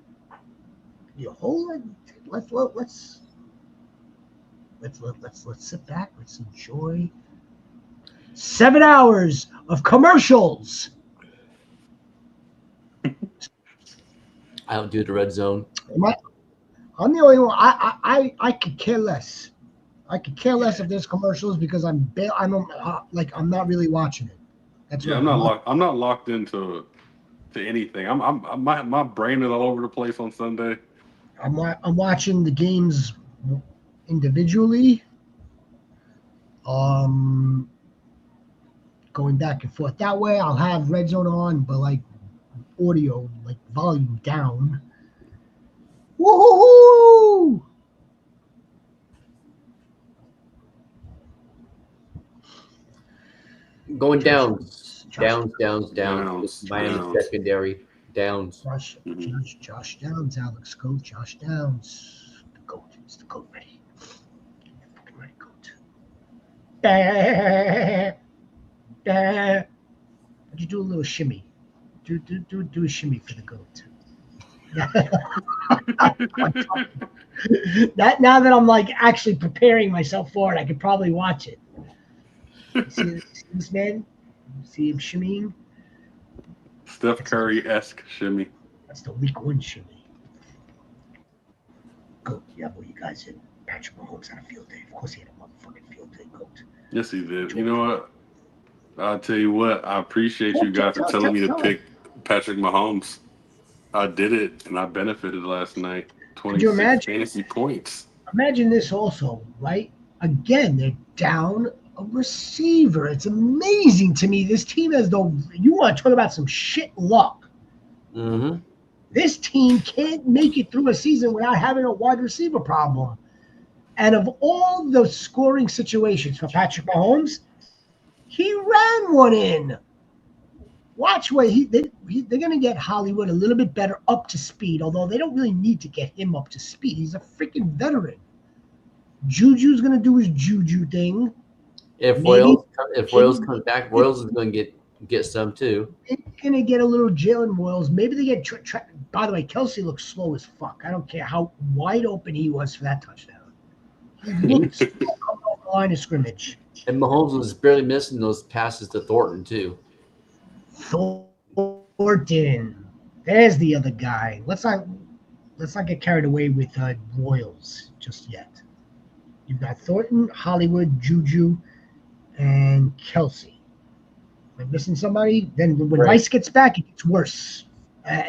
Let's sit back. Let's enjoy 7 hours of commercials. I don't do the red zone. I'm the only one. I could care less. I could care less if there's commercials because I'm not really watching it. That's I'm not locked into anything. My brain is all over the place on Sunday. I'm watching the games individually. Going going back and forth. That way I'll have Red Zone on, but like audio, like volume down. Woohoo! Going downs. Downs, Miami Downs. secondary. Downs. Josh Downs, Alex Goat, Josh Downs. The GOAT. It's the GOAT ready. Fucking ready, GOAT. Would you do a little shimmy? Do a shimmy for the GOAT. That now that I'm like actually preparing myself for it, I could probably watch it. See this man? See him shimmying? Steph Curry-esque shimmy. That's the week 1 shimmy. GOAT. Yeah, boy, you guys did. Patrick Mahomes had a field day. Of course he had a motherfucking field day, GOAT. Yes, he did. You know what? I'll tell you what. I appreciate you guys for telling me to pick Patrick Mahomes. I did it, and I benefited last night. 26 fantasy points. Imagine this also, right? Again, they're down a receiver. It's amazing to me. This team has you want to talk about some shit luck. Mm-hmm. This team can't make it through a season without having a wide receiver problem. And of all the scoring situations for Patrick Mahomes, he ran one in. Watch what they're going to get Hollywood a little bit better up to speed, although they don't really need to get him up to speed. He's a freaking veteran. Juju's going to do his Juju thing. If Royals comes back, Royals is going to get some too. They're going to get a little Jalen Royals. Maybe they get by the way, Kelsey looks slow as fuck. I don't care how wide open he was for that touchdown. He looked slow coming off the line of scrimmage. And Mahomes was barely missing those passes to Thornton too. Thornton. There's the other guy. Let's not get carried away with Royals just yet. You've got Thornton, Hollywood, Juju, and Kelsey. Am I missing somebody? Then when Rice gets back, it gets worse.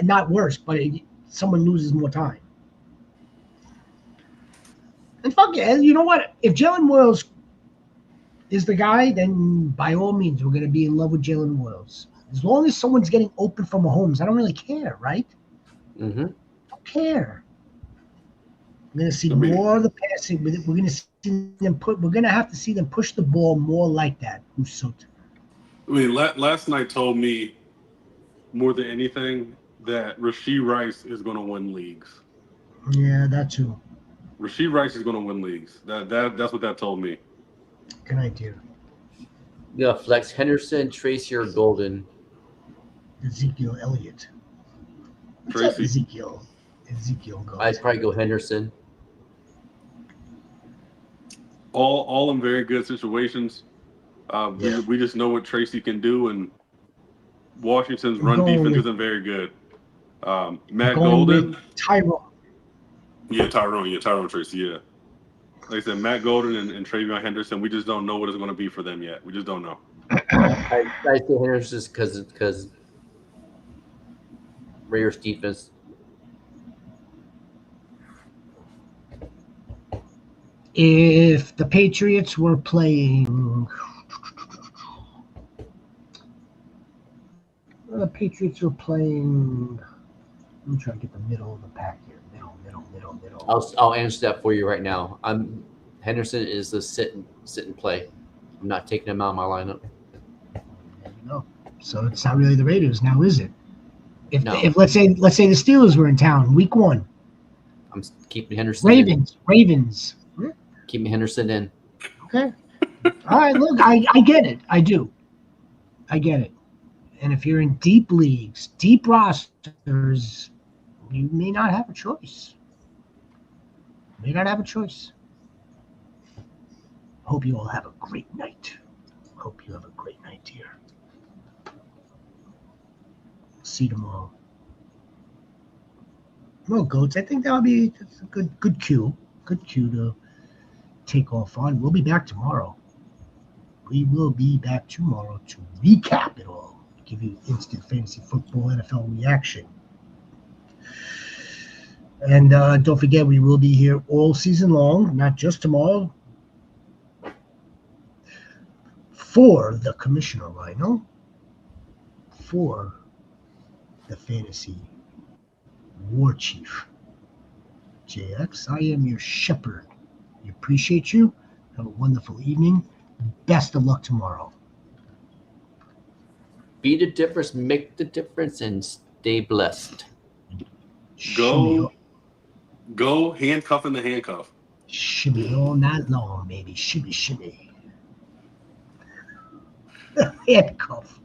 Not worse, but someone loses more time. And fuck it. You know what? If Jalen Royals is the guy, then by all means, we're going to be in love with Jalen Royals. As long as someone's getting open for Mahomes, I don't really care, right? Mm-hmm. I don't care. We're going to see more of the passing. We're going to see them we're going to have to see them push the ball more like that. I mean, last night told me more than anything that Rashee Rice is going to win leagues. Yeah, that too. Rashee Rice is going to win leagues. That's what that told me. Good idea. Yeah, Flex Henderson, Tracy, or Golden. Ezekiel Elliott. Tracy. Ezekiel goes. I'd probably go Henderson. All in very good situations. We just know what Tracy can do, and Washington's run defense isn't very good. Matt Golden. Tyrone. Yeah, Tyrone Tracy, yeah. Like I said, Matt Golden and Travion Henderson, we just don't know what it's going to be for them yet. We just don't know. I say Henderson because Raiders defense. If the Patriots were playing, I'm trying to get the middle of the pack here. Middle. I'll answer that for you right now. Henderson is the sit and play. I'm not taking him out of my lineup. There you go. So it's not really the Raiders now, is it? If let's say the Steelers were in town, week 1. I'm keeping Henderson. Ravens. Keeping Henderson in. Okay. All right. Look, I get it. I do. I get it. And if you're in deep leagues, deep rosters, you may not have a choice. Hope you all have a great night. Dear. See you tomorrow. Well, Goats, I think that'll be a good cue. Good cue to take off on. We'll be back tomorrow. To recap it all. Give you instant fantasy football NFL reaction. And don't forget, we will be here all season long, not just tomorrow. For the commissioner, Rhino. For the fantasy war chief, JX, I am your shepherd. We appreciate you. Have a wonderful evening. Best of luck tomorrow. Be the difference, make the difference, and stay blessed. Go handcuffing the handcuff. Shimmy all night long, baby. Shimmy, shimmy. Handcuff.